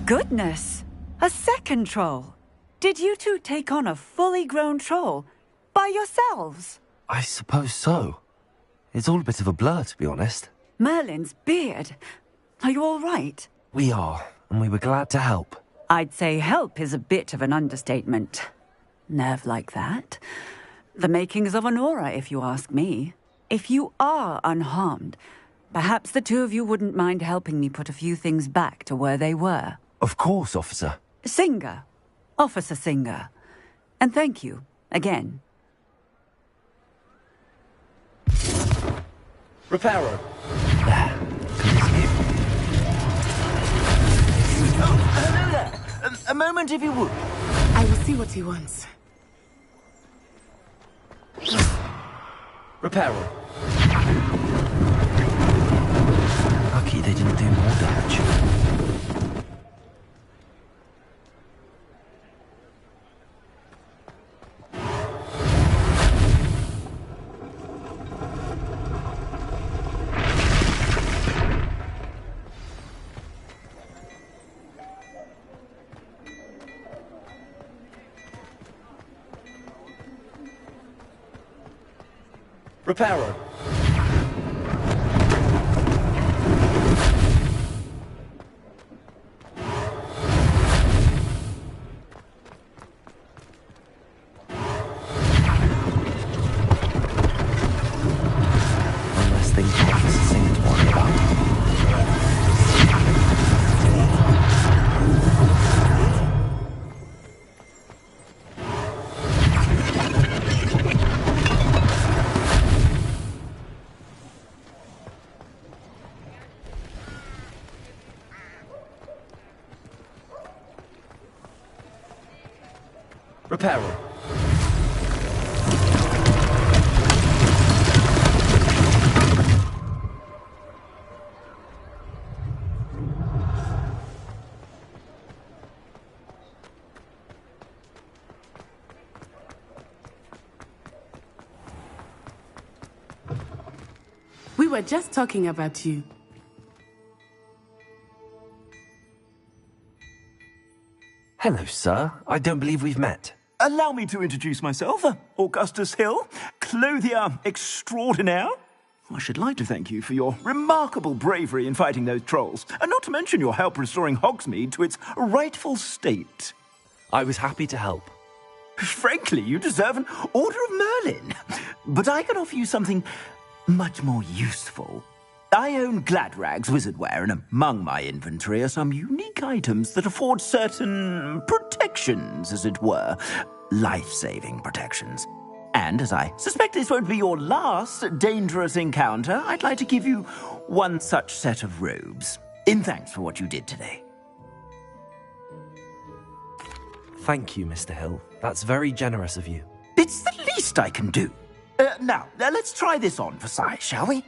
Goodness! A second troll! Did you two take on a fully grown troll? By yourselves? I suppose so. It's all a bit of a blur, to be honest. Merlin's beard. Are you all right? We are, and we were glad to help. I'd say help is a bit of an understatement. Nerve like that. The makings of an aura, if you ask me. If you are unharmed, perhaps the two of you wouldn't mind helping me put a few things back to where they were. Of course, officer. Singer. Officer Singer. And thank you, again. Reparo. A moment, if you would. I will see what he wants. Reparo. Lucky they didn't do more damage. Reparo. Unless things have Officer Singer to worry about. Reparo. We were just talking about you. Hello, sir. I don't believe we've met. Allow me to introduce myself, Augustus Hill, clothier extraordinaire. I should like to thank you for your remarkable bravery in fighting those trolls, and not to mention your help restoring Hogsmeade to its rightful state. I was happy to help. Frankly, you deserve an Order of Merlin. But I can offer you something much more useful. I own Gladrags Wizardwear, and among my inventory are some unique items that afford certain protections, as it were. Life-saving protections. And as I suspect this won't be your last dangerous encounter, I'd like to give you one such set of robes, in thanks for what you did today. Thank you, Mr. Hill. That's very generous of you. It's the least I can do. Now, let's try this on for size, shall we?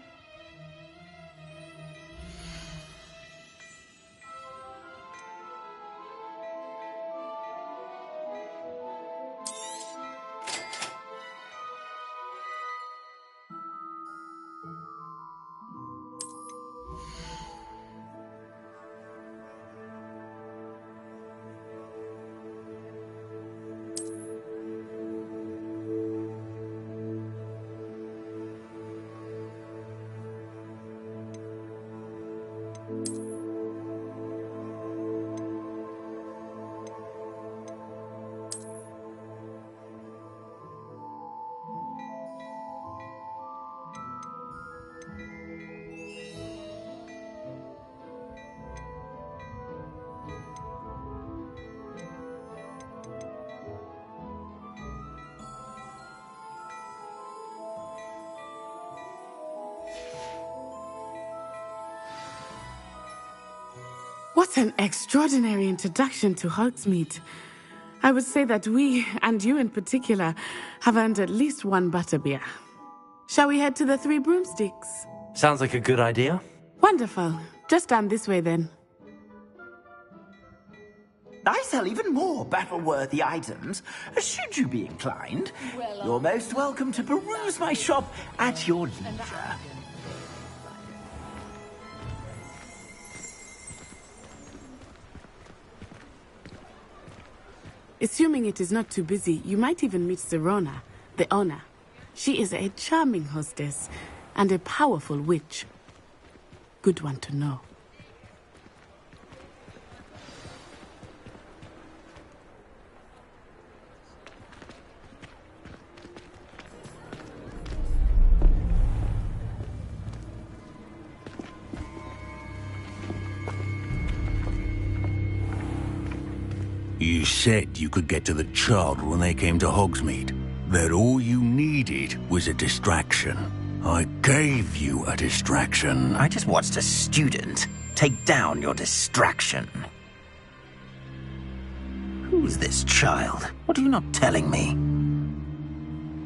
What an extraordinary introduction to Hogsmeade. I would say that we, and you in particular, have earned at least one butterbeer. Shall we head to the Three Broomsticks? Sounds like a good idea. Wonderful. Just down this way then. I sell even more battle-worthy items, should you be inclined. You're most welcome to peruse my shop at your leisure. Assuming it is not too busy, you might even meet Sirona, the owner. She is a charming hostess and a powerful witch. Good one to know. You said you could get to the child when they came to Hogsmeade. That all you needed was a distraction. I gave you a distraction. I just watched a student take down your distraction. Who's this child? What are you not telling me?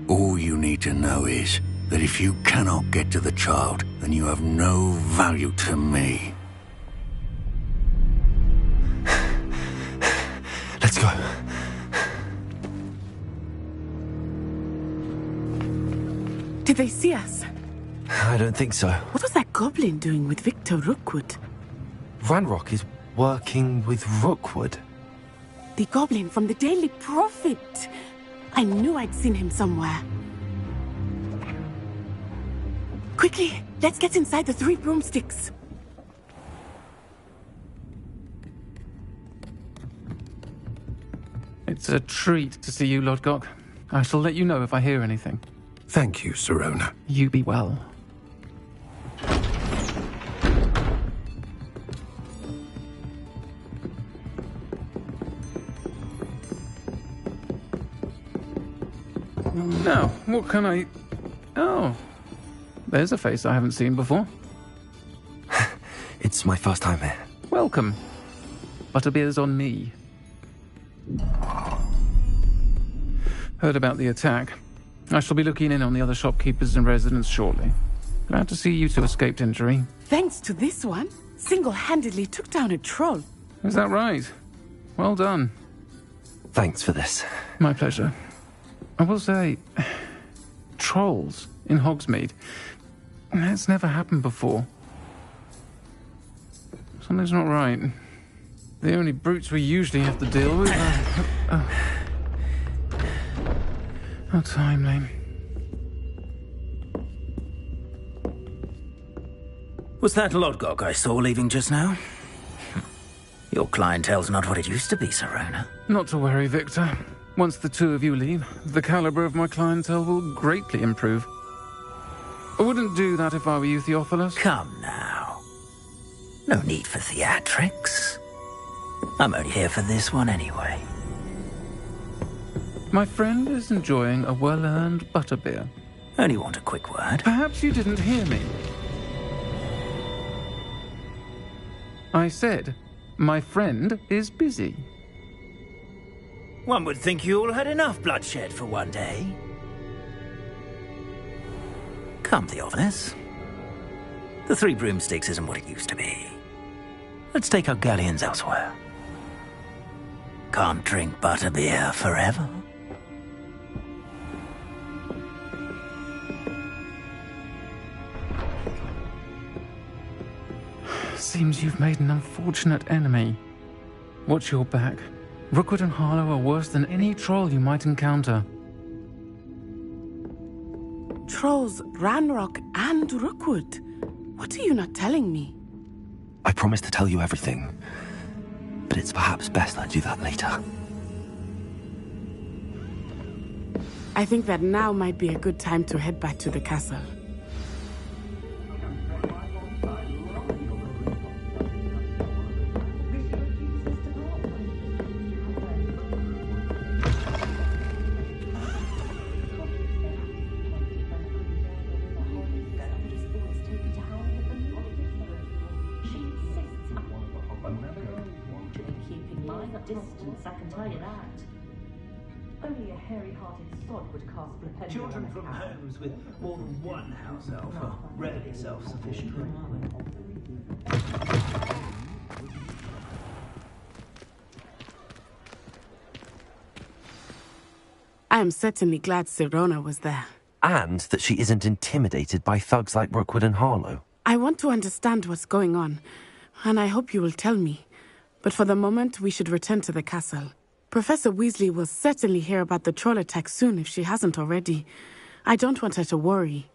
All you need to know is that if you cannot get to the child, then you have no value to me. Let's go. Did they see us? I don't think so. What was that goblin doing with Victor Rookwood? Ranrock is working with Rookwood. The goblin from the Daily Prophet. I knew I'd seen him somewhere. Quickly, let's get inside the 3 broomsticks. It's a treat to see you, Lodgok. I shall let you know if I hear anything. Thank you, Sirona. You be well. Now, what can I... Oh, there's a face I haven't seen before. It's my first time here. Welcome. Butterbeer's on me. Heard about the attack. I shall be looking in on the other shopkeepers and residents shortly. Glad to see you two escaped injury. Thanks to this one, single-handedly took down a troll. Is that right? Well done. Thanks for this. My pleasure. I will say, trolls in Hogsmeade. That's never happened before. Something's not right. The only brutes we usually have to deal with are... How timely. Was that Lodgok I saw leaving just now? Your clientele's not what it used to be, Sirona. Not to worry, Victor. Once the two of you leave, the caliber of my clientele will greatly improve. I wouldn't do that if I were you, Theophilus. Come now. No need for theatrics. I'm only here for this one anyway. My friend is enjoying a well-earned butterbeer. Only want a quick word. Perhaps you didn't hear me. I said, my friend is busy. One would think you all had enough bloodshed for one day. Come, Theophilus. The 3 broomsticks isn't what it used to be. Let's take our galleons elsewhere. Can't drink butterbeer forever. Seems you've made an unfortunate enemy. Watch your back. Rookwood and Harlow are worse than any troll you might encounter. Trolls, Ranrock, and Rookwood. What are you not telling me? I promise to tell you everything, but it's perhaps best I do that later. I think that now might be a good time to head back to the castle. Distance, I can tell you that. Only a hairy-hearted sod would cast flipendo. Children from homes with more than one house elf are rarely self-sufficient. I am certainly glad Sirona was there. And that she isn't intimidated by thugs like Rookwood and Harlow. I want to understand what's going on, and I hope you will tell me. But for the moment, we should return to the castle. Professor Weasley will certainly hear about the troll attack soon if she hasn't already. I don't want her to worry.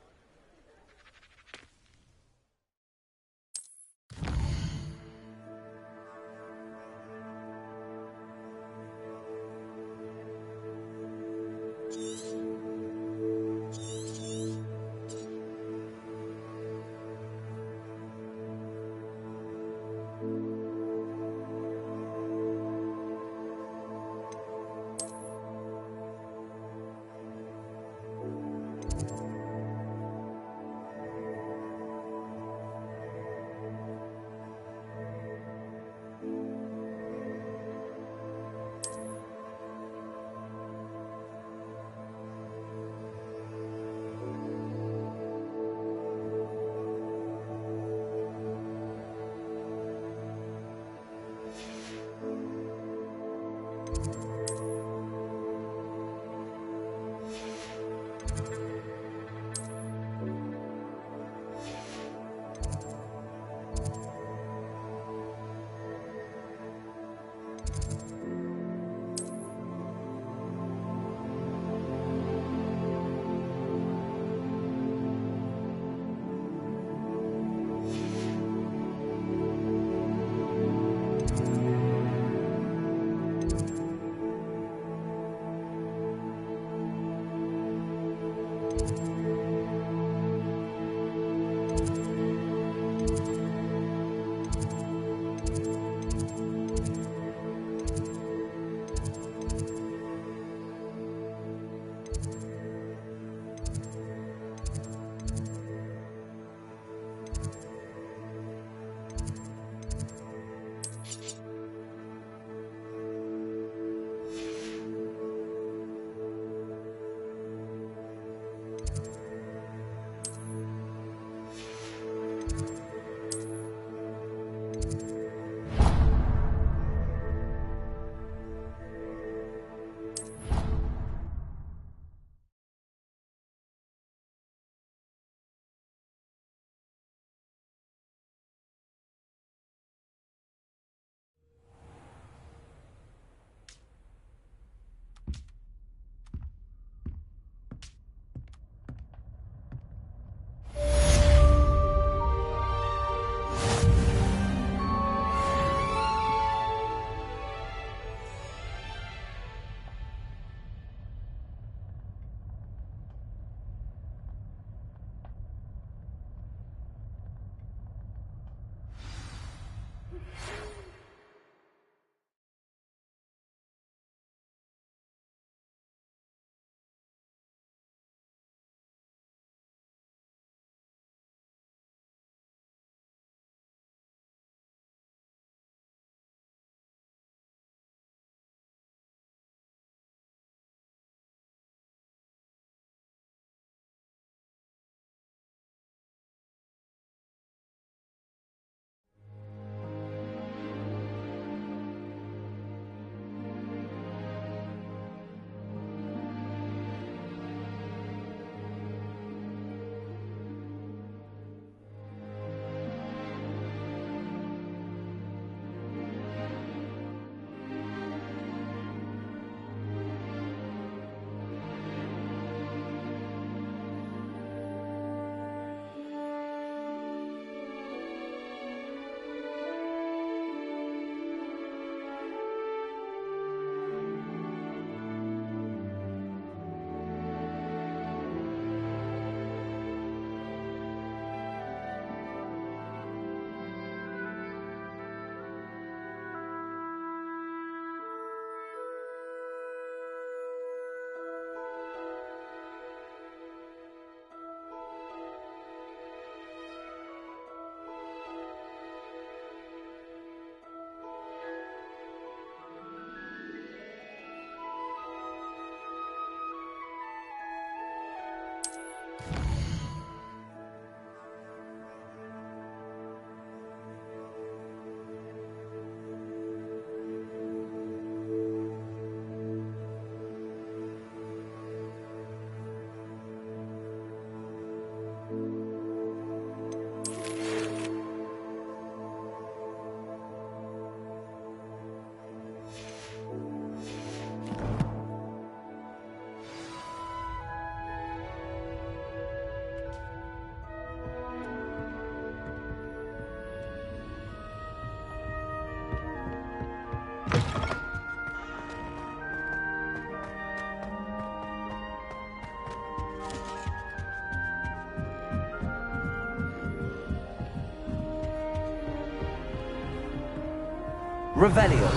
Revelio.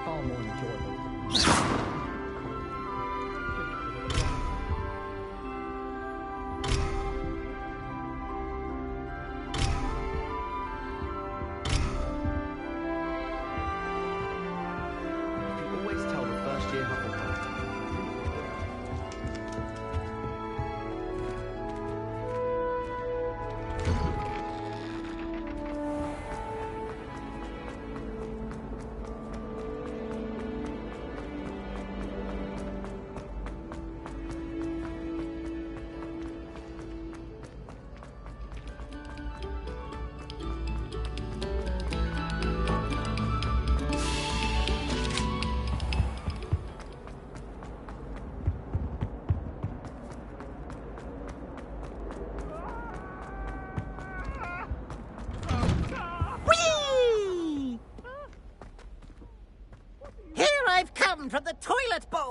Far more enjoyable.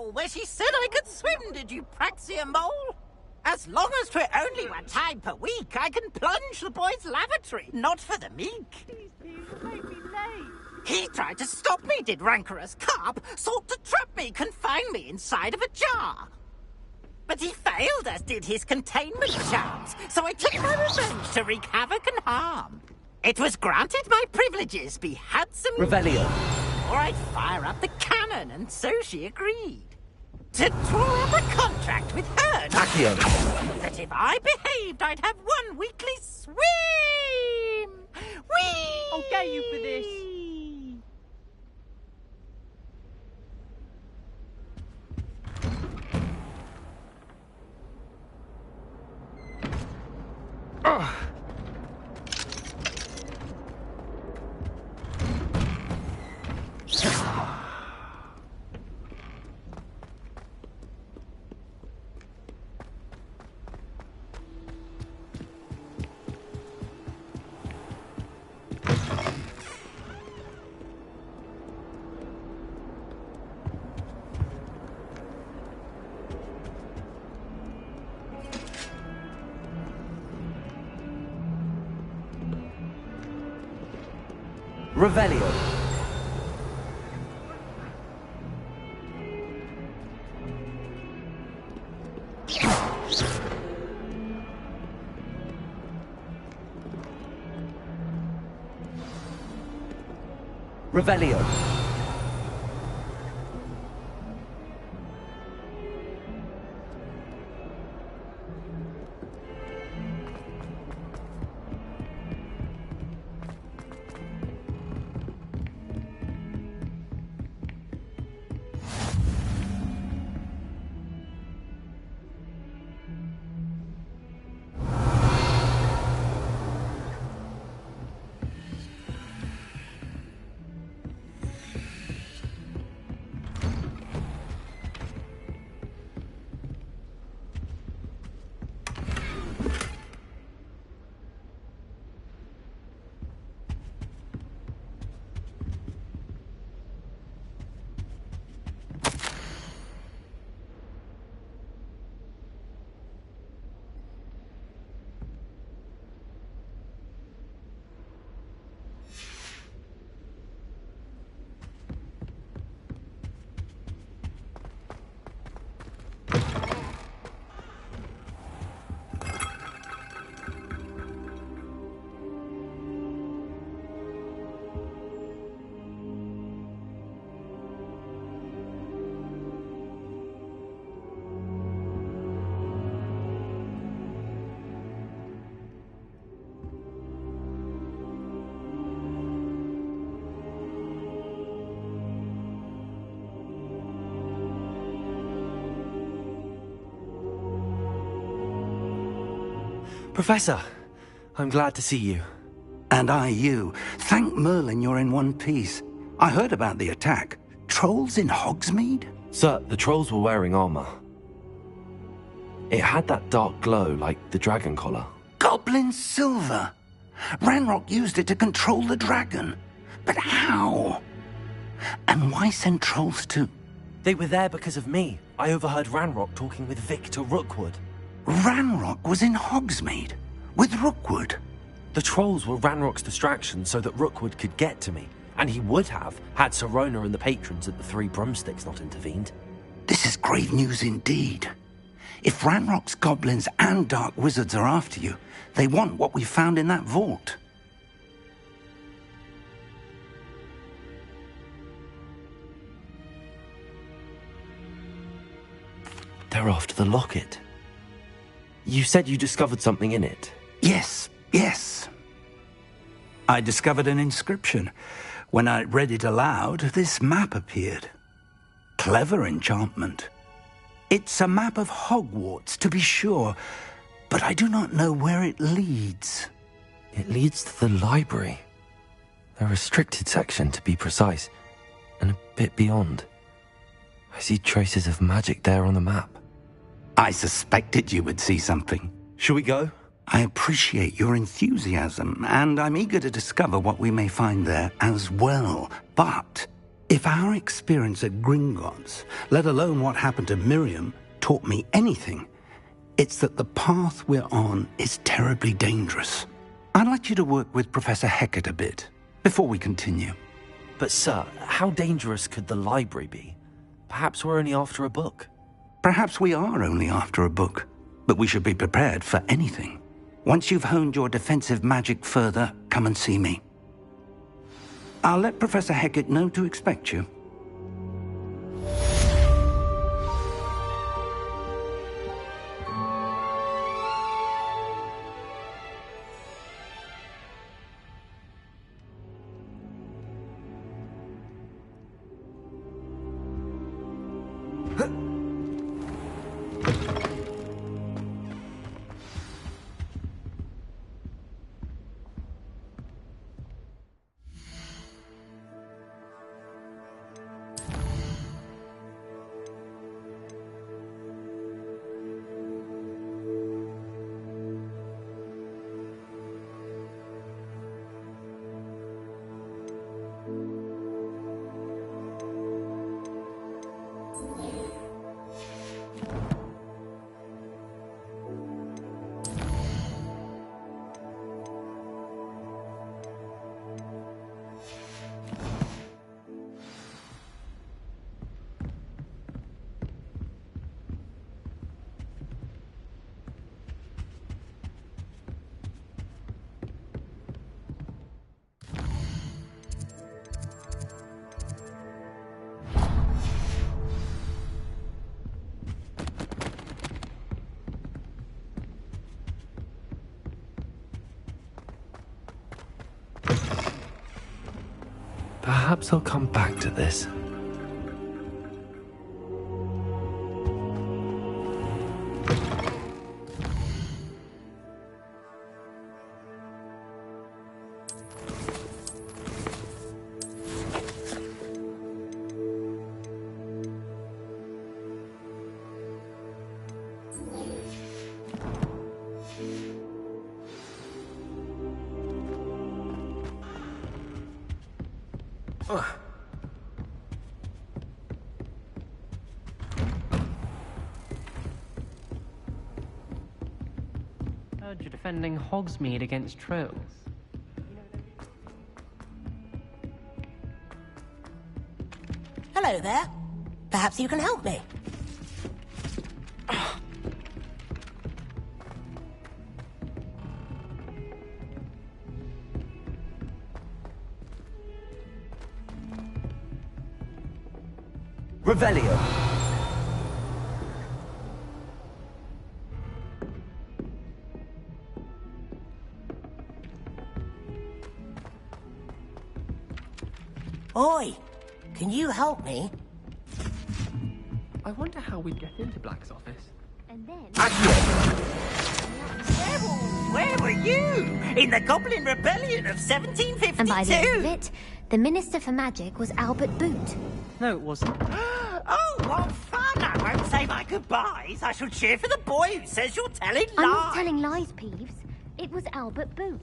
well, where she said I could swim, did you praxia mole? As long as 'twere only one time per week, I can plunge the boy's lavatory, not for the meek. Please, make me late. He tried to stop me, did rancorous carp, sought to trap me, confine me inside of a jar. But he failed, as did his containment charms, so I took my revenge to wreak havoc and harm. It was granted my privileges be handsome Revelio. or I'd fire up the cannon, and so she agreed. To draw up a contract with her Accio. that if I behaved, I'd have one weekly swim. Whee! I'll get you for this. Revelio. Revelio. Professor, I'm glad to see you. And I you. Thank Merlin you're in one piece. I heard about the attack. Trolls in Hogsmeade? Sir, the trolls were wearing armor. It had that dark glow like the dragon collar. Goblin silver! Ranrock used it to control the dragon. But how? And why send trolls to... They were there because of me. I overheard Ranrock talking with Victor Rookwood. Ranrock was in Hogsmeade? With Rookwood? The trolls were Ranrock's distraction so that Rookwood could get to me. And he would have, had Sirona and the patrons at the Three Broomsticks not intervened. This is grave news indeed. If Ranrock's goblins and dark wizards are after you, they want what we found in that vault. They're after the locket. You said you discovered something in it. Yes. I discovered an inscription. When I read it aloud, this map appeared. Clever enchantment. It's a map of Hogwarts, to be sure, but I do not know where it leads. It leads to the library. The restricted section, to be precise, and a bit beyond. I see traces of magic there on the map. I suspected you would see something. Shall we go? I appreciate your enthusiasm, and I'm eager to discover what we may find there as well. But If our experience at Gringotts, let alone what happened to Miriam, taught me anything, it's that the path we're on is terribly dangerous. I'd like you to work with Professor Hecat a bit, before we continue. But sir, how dangerous could the library be? Perhaps we're only after a book. Perhaps we are only after a book, but we should be prepared for anything. Once you've honed your defensive magic further, come and see me. I'll let Professor Hecat know to expect you. Perhaps I'll come back to this. Heard you're defending Hogsmeade against trolls. Hello there. Perhaps you can help me. Revelio. Oi, can you help me? I wonder how we'd get into Black's office. And then... Where were you? In the Goblin Rebellion of 1752? And by the end of it, the Minister for Magic was Albert Boot. No, it wasn't. Oh, what fun! I won't say my goodbyes. I shall cheer for the boy who says you're telling lies. I'm not telling lies, Peeves. It was Albert Boot.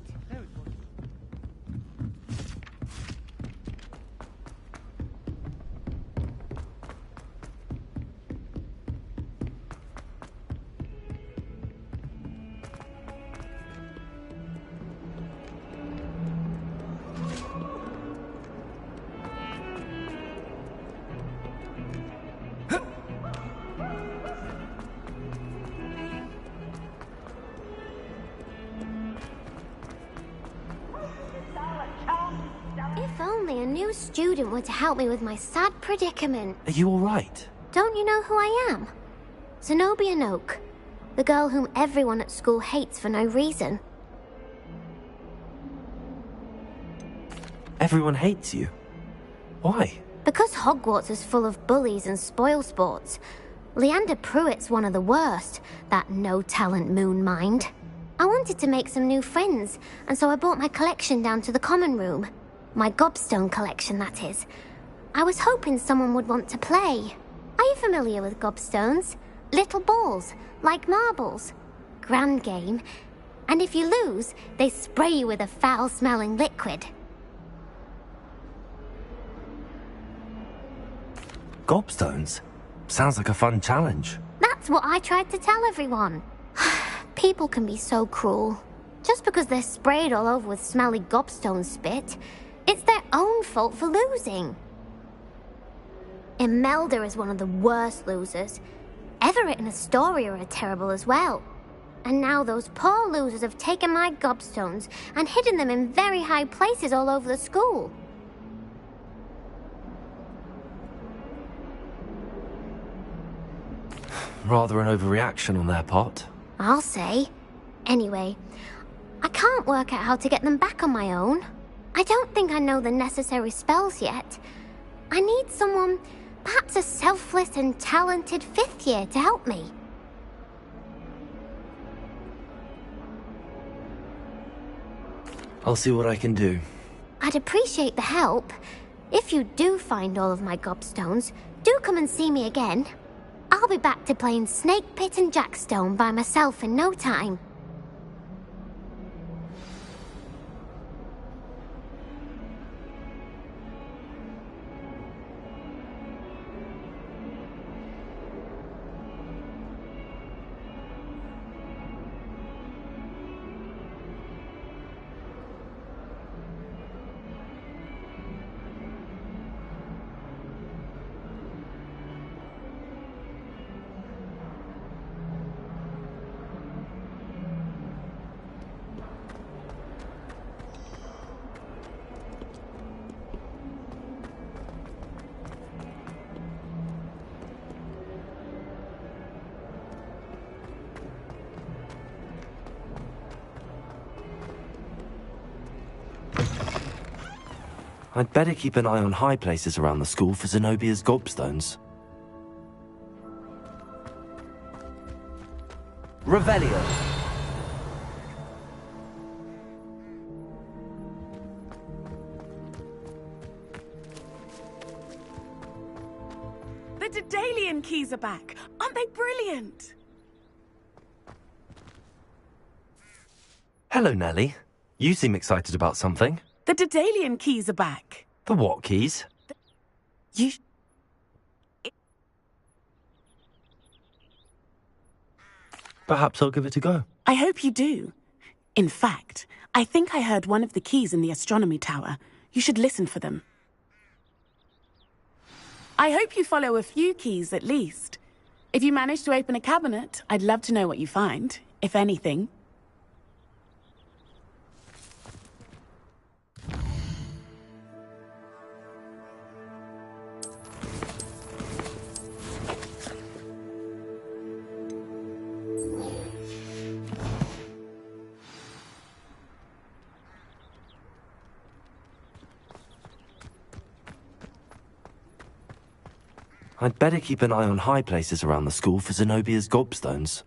If only a new student were to help me with my sad predicament. Are you all right? Don't you know who I am? Zenobia Noak, the girl whom everyone at school hates for no reason. Everyone hates you. Why? Because Hogwarts is full of bullies and spoilsports. Leander Pruitt's one of the worst, that no-talent moon mind. I wanted to make some new friends, and so I brought my collection down to the common room. My gobstone collection, that is. I was hoping someone would want to play. Are you familiar with gobstones? Little balls, like marbles. Grand game. And if you lose, they spray you with a foul-smelling liquid. gobstones? Sounds like a fun challenge. That's what I tried to tell everyone. People can be so cruel. Just because they're sprayed all over with smelly gobstone spit, it's their own fault for losing. Imelda is one of the worst losers. Everett and Astoria are terrible as well. And now those poor losers have taken my gobstones and hidden them in very high places all over the school. Rather an overreaction on their part. I'll say. Anyway, I can't work out how to get them back on my own. I don't think I know the necessary spells yet. I need someone, perhaps a selfless and talented 5th year to help me. I'll see what I can do. I'd appreciate the help. If you do find all of my gobstones, do come and see me again. I'll be back to playing Snake Pit and Jackstone by myself in no time. I'd better keep an eye on high places around the school for Zenobia's gobstones. Revelio. The Daedalian keys are back. Aren't they brilliant? Hello, Nellie. You seem excited about something. The Daedalian keys are back. The what keys? You... Perhaps I'll give it a go. I hope you do. In fact, I think I heard one of the keys in the astronomy tower. You should listen for them. I hope you follow a few keys at least. If you manage to open a cabinet, I'd love to know what you find, if anything. I'd better keep an eye on high places around the school for Zenobia's gobstones.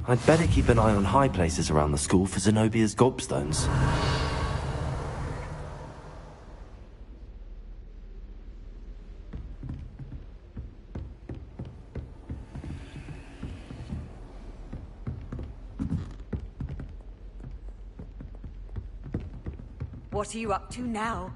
I'd better keep an eye on high places around the school for Zenobia's gobstones. What are you up to now?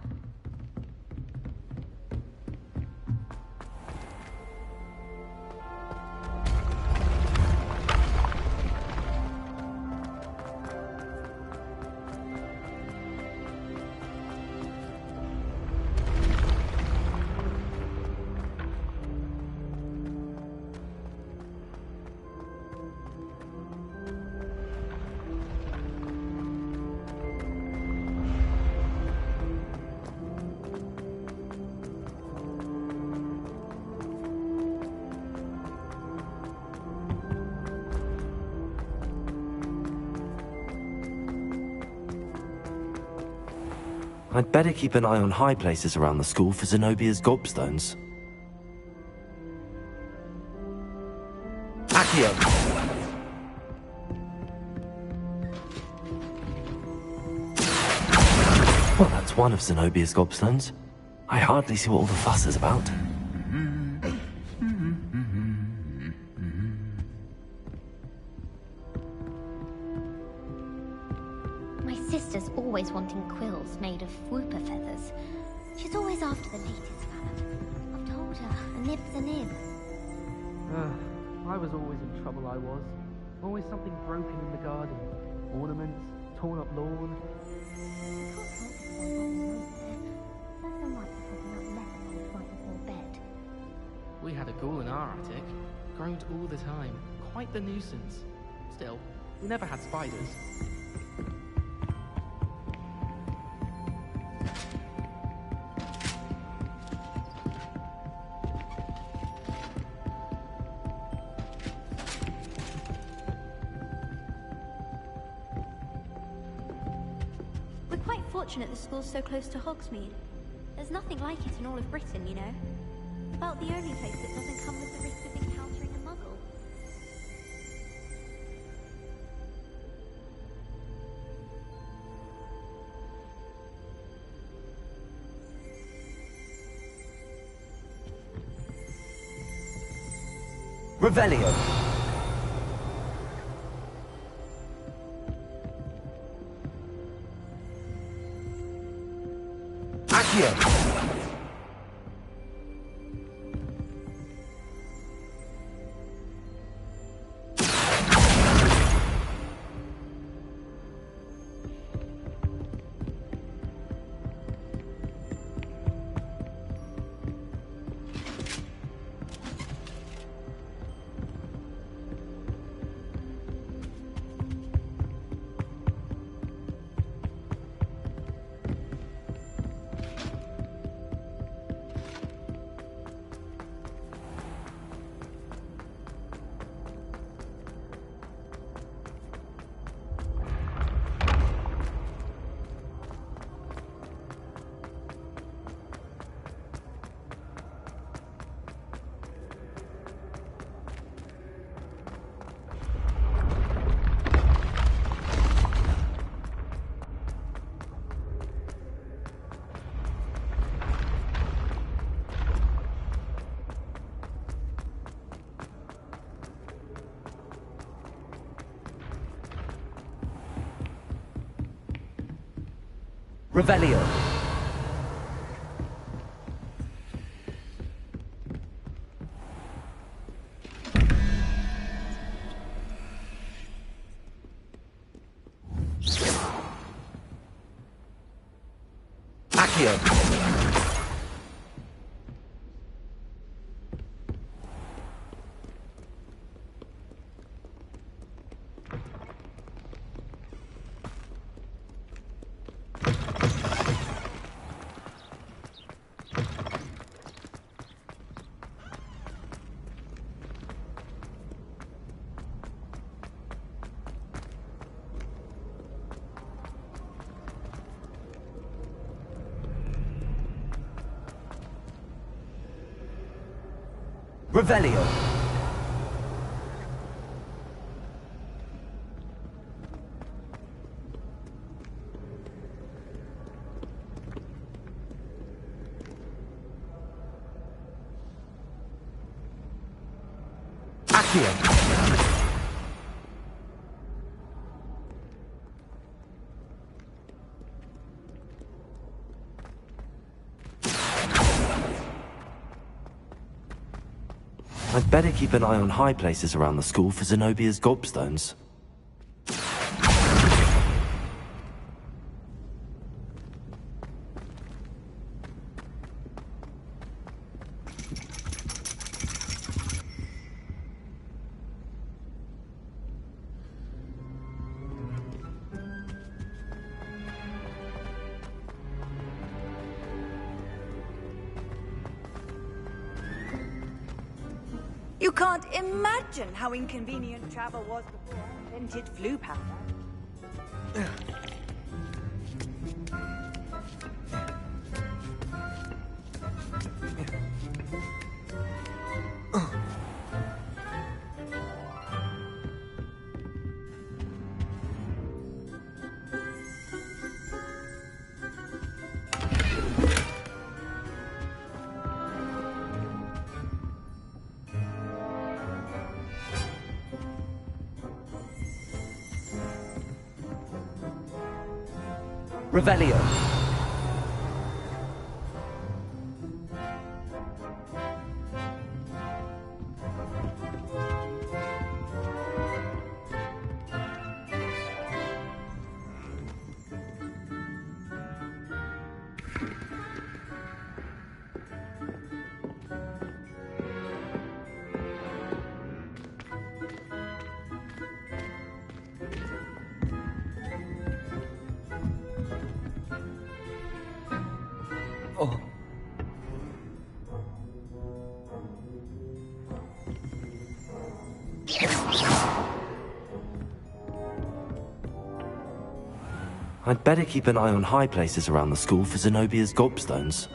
I'd better keep an eye on high places around the school for Zenobia's gobstones. Accio! Well, that's one of Zenobia's gobstones. I hardly see what all the fuss is about. My sister's always wanting quills made of whooper feathers. She's always after the latest fad. I've told her, a nib's a nib. I was always in trouble, I was. Always something broken in the garden. Ornaments, torn up lawn. We had a ghoul in our attic. Groaned all the time. Quite the nuisance. Still, we never had spiders. We're quite fortunate the school's so close to Hogsmeade. There's nothing like it in all of Britain, you know. About the only place that doesn't come with the risk of encountering a muggle. Revelio! Accio! Revelio. Accio. Revelio. Accio. I'd better keep an eye on high places around the school for Zenobia's gobstones. You can't imagine how inconvenient travel was before I invented flu powder. Revelio. Oh. I'd better keep an eye on high places around the school for Zenobia's gobstones.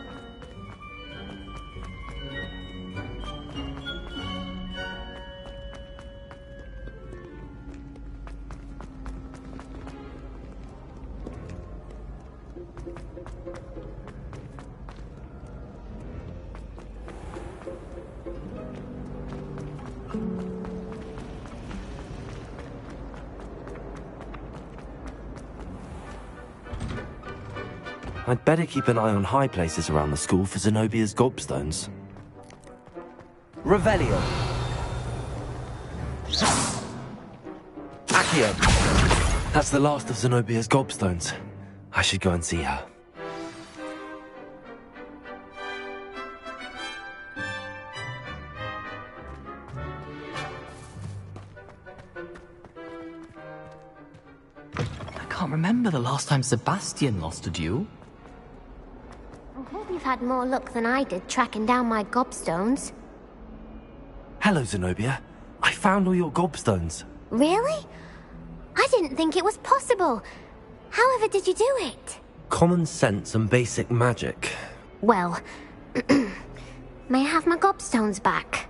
I'd better keep an eye on high places around the school for Zenobia's gobstones. Revelio. Accio. That's the last of Zenobia's gobstones. I should go and see her. I can't remember the last time Sebastian lost a duel. I hope you've had more luck than I did tracking down my gobstones. Hello, Zenobia. I found all your gobstones. Really? I didn't think it was possible. However did you do it? Common sense and basic magic. Well, may I have my gobstones back?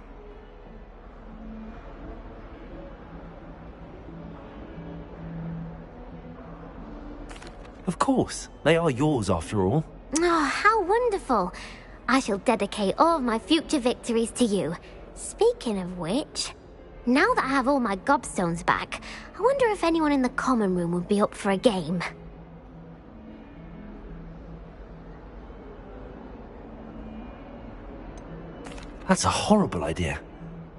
Of course. They are yours after all. Oh, how wonderful. I shall dedicate all of my future victories to you. Speaking of which, now that I have all my gobstones back, I wonder if anyone in the common room would be up for a game. That's a horrible idea.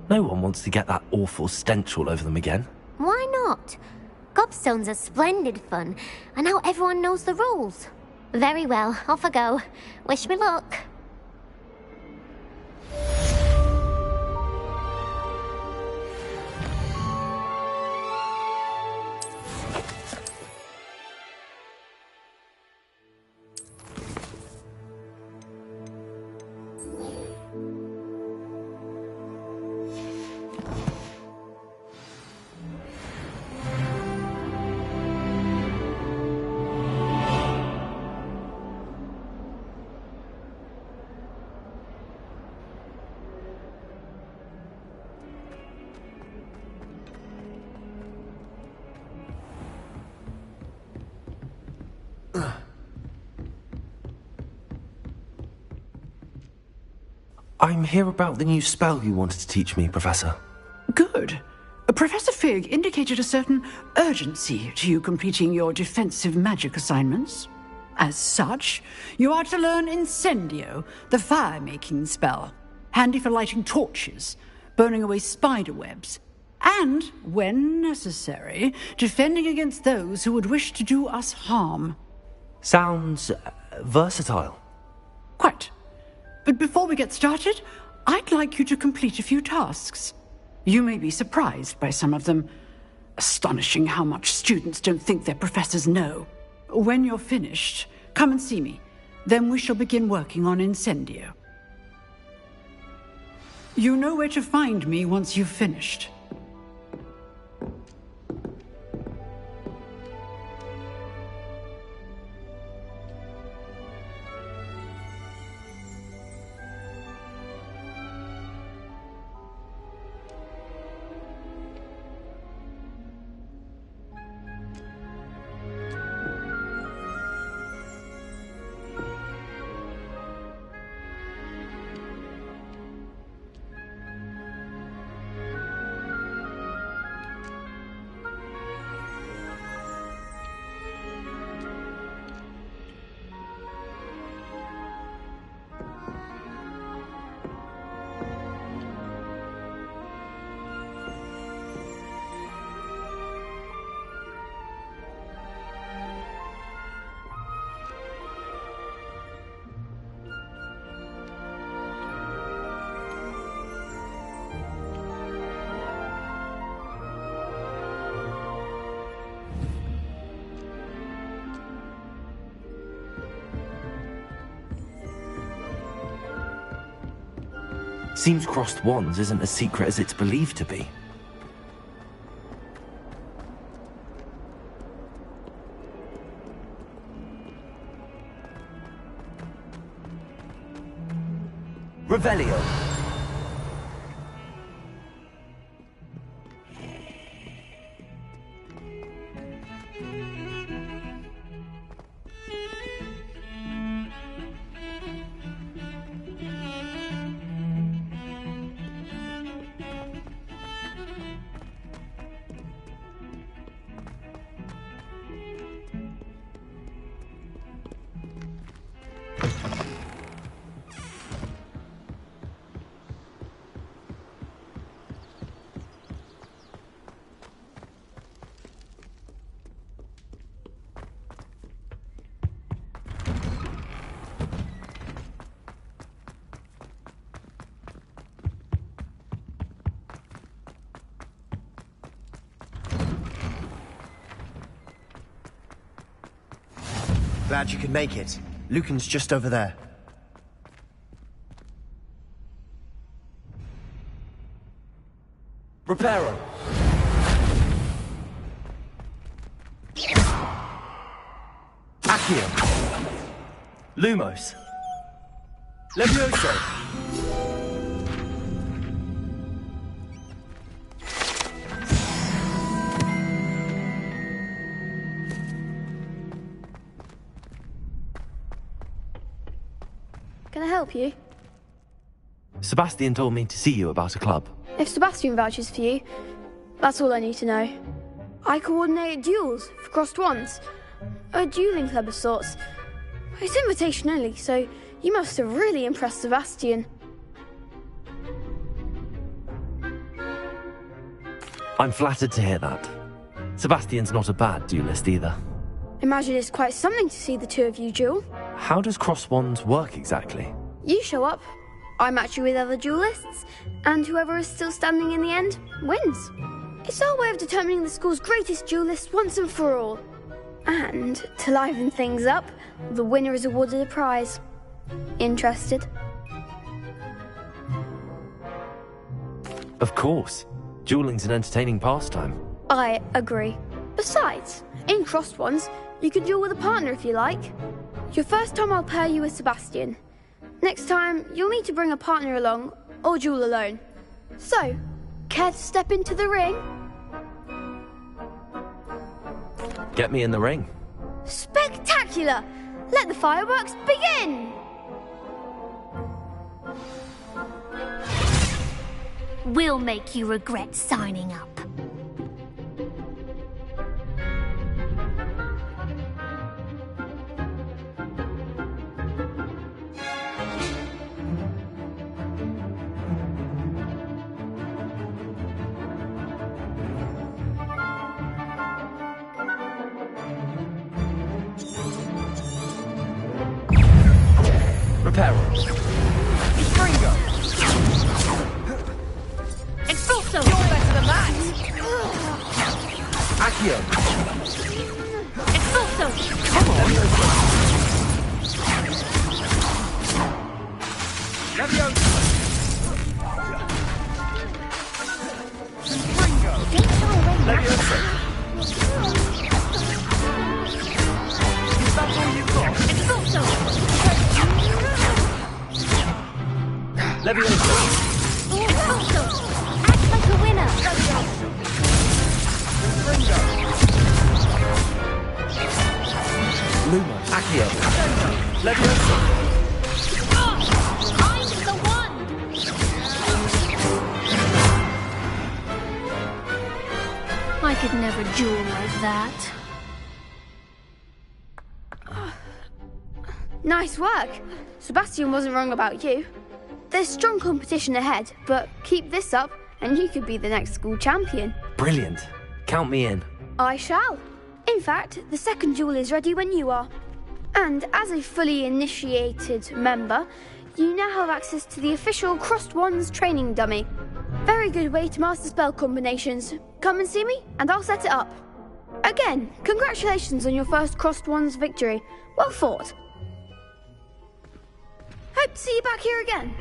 No one wants to get that awful stench all over them again. Why not? Gobstones are splendid fun, and now everyone knows the rules. Very well, off I go. Wish me luck. I'm here about the new spell you wanted to teach me, Professor. Good. Professor Fig indicated a certain urgency to you completing your defensive magic assignments. As such, you are to learn Incendio, the fire-making spell, handy for lighting torches, burning away spider webs, and, when necessary, defending against those who would wish to do us harm. Sounds versatile. Quite. But before we get started, I'd like you to complete a few tasks. You may be surprised by some of them. Astonishing how much students don't think their professors know. When you're finished, come and see me. Then we shall begin working on Incendio. You know where to find me once you've finished. Seems crossed wands isn't as secret as it's believed to be. Revelio. Glad you could make it. Lucan's just over there. Reparo. Accio. Lumos. Levioso. Can I help you? Sebastian told me to see you about a club. If Sebastian vouches for you, that's all I need to know. I coordinate duels for crossed wands. A dueling club of sorts. It's invitation only, so you must have really impressed Sebastian. I'm flattered to hear that. Sebastian's not a bad duelist either. Imagine it's quite something to see the two of you duel. How does cross wands work exactly? You show up, I match you with other duelists, and whoever is still standing in the end wins. It's our way of determining the school's greatest duelist once and for all. And to liven things up, the winner is awarded a prize. Interested? Of course. Dueling's an entertaining pastime. I agree. Besides, in crossed wands, you can duel with a partner if you like. Your first time I'll pair you with Sebastian. Next time, you'll need to bring a partner along, or duel alone. So, care to step into the ring? Get me in the ring. Spectacular! Let the fireworks begin! We'll make you regret signing up. Reparo. Springo. Expulso! You're better than that! Accio. Expulso! Come on! Levioso. Springo. Levioso. Is that all you've got? Expulso! Levioso. Expulso! Act like a winner! Springo. Lumos. Accio. Levioso. I'm the one! I could never duel like that. Nice work. Sebastian wasn't wrong about you. There's strong competition ahead, but keep this up and you could be the next school champion. Brilliant. Count me in. I shall. In fact, the second duel is ready when you are. And as a fully initiated member, you now have access to the official Crossed Wands training dummy. Very good way to master spell combinations. Come and see me and I'll set it up. Again, congratulations on your first Crossed Wands victory. Well fought. Hope to see you back here again.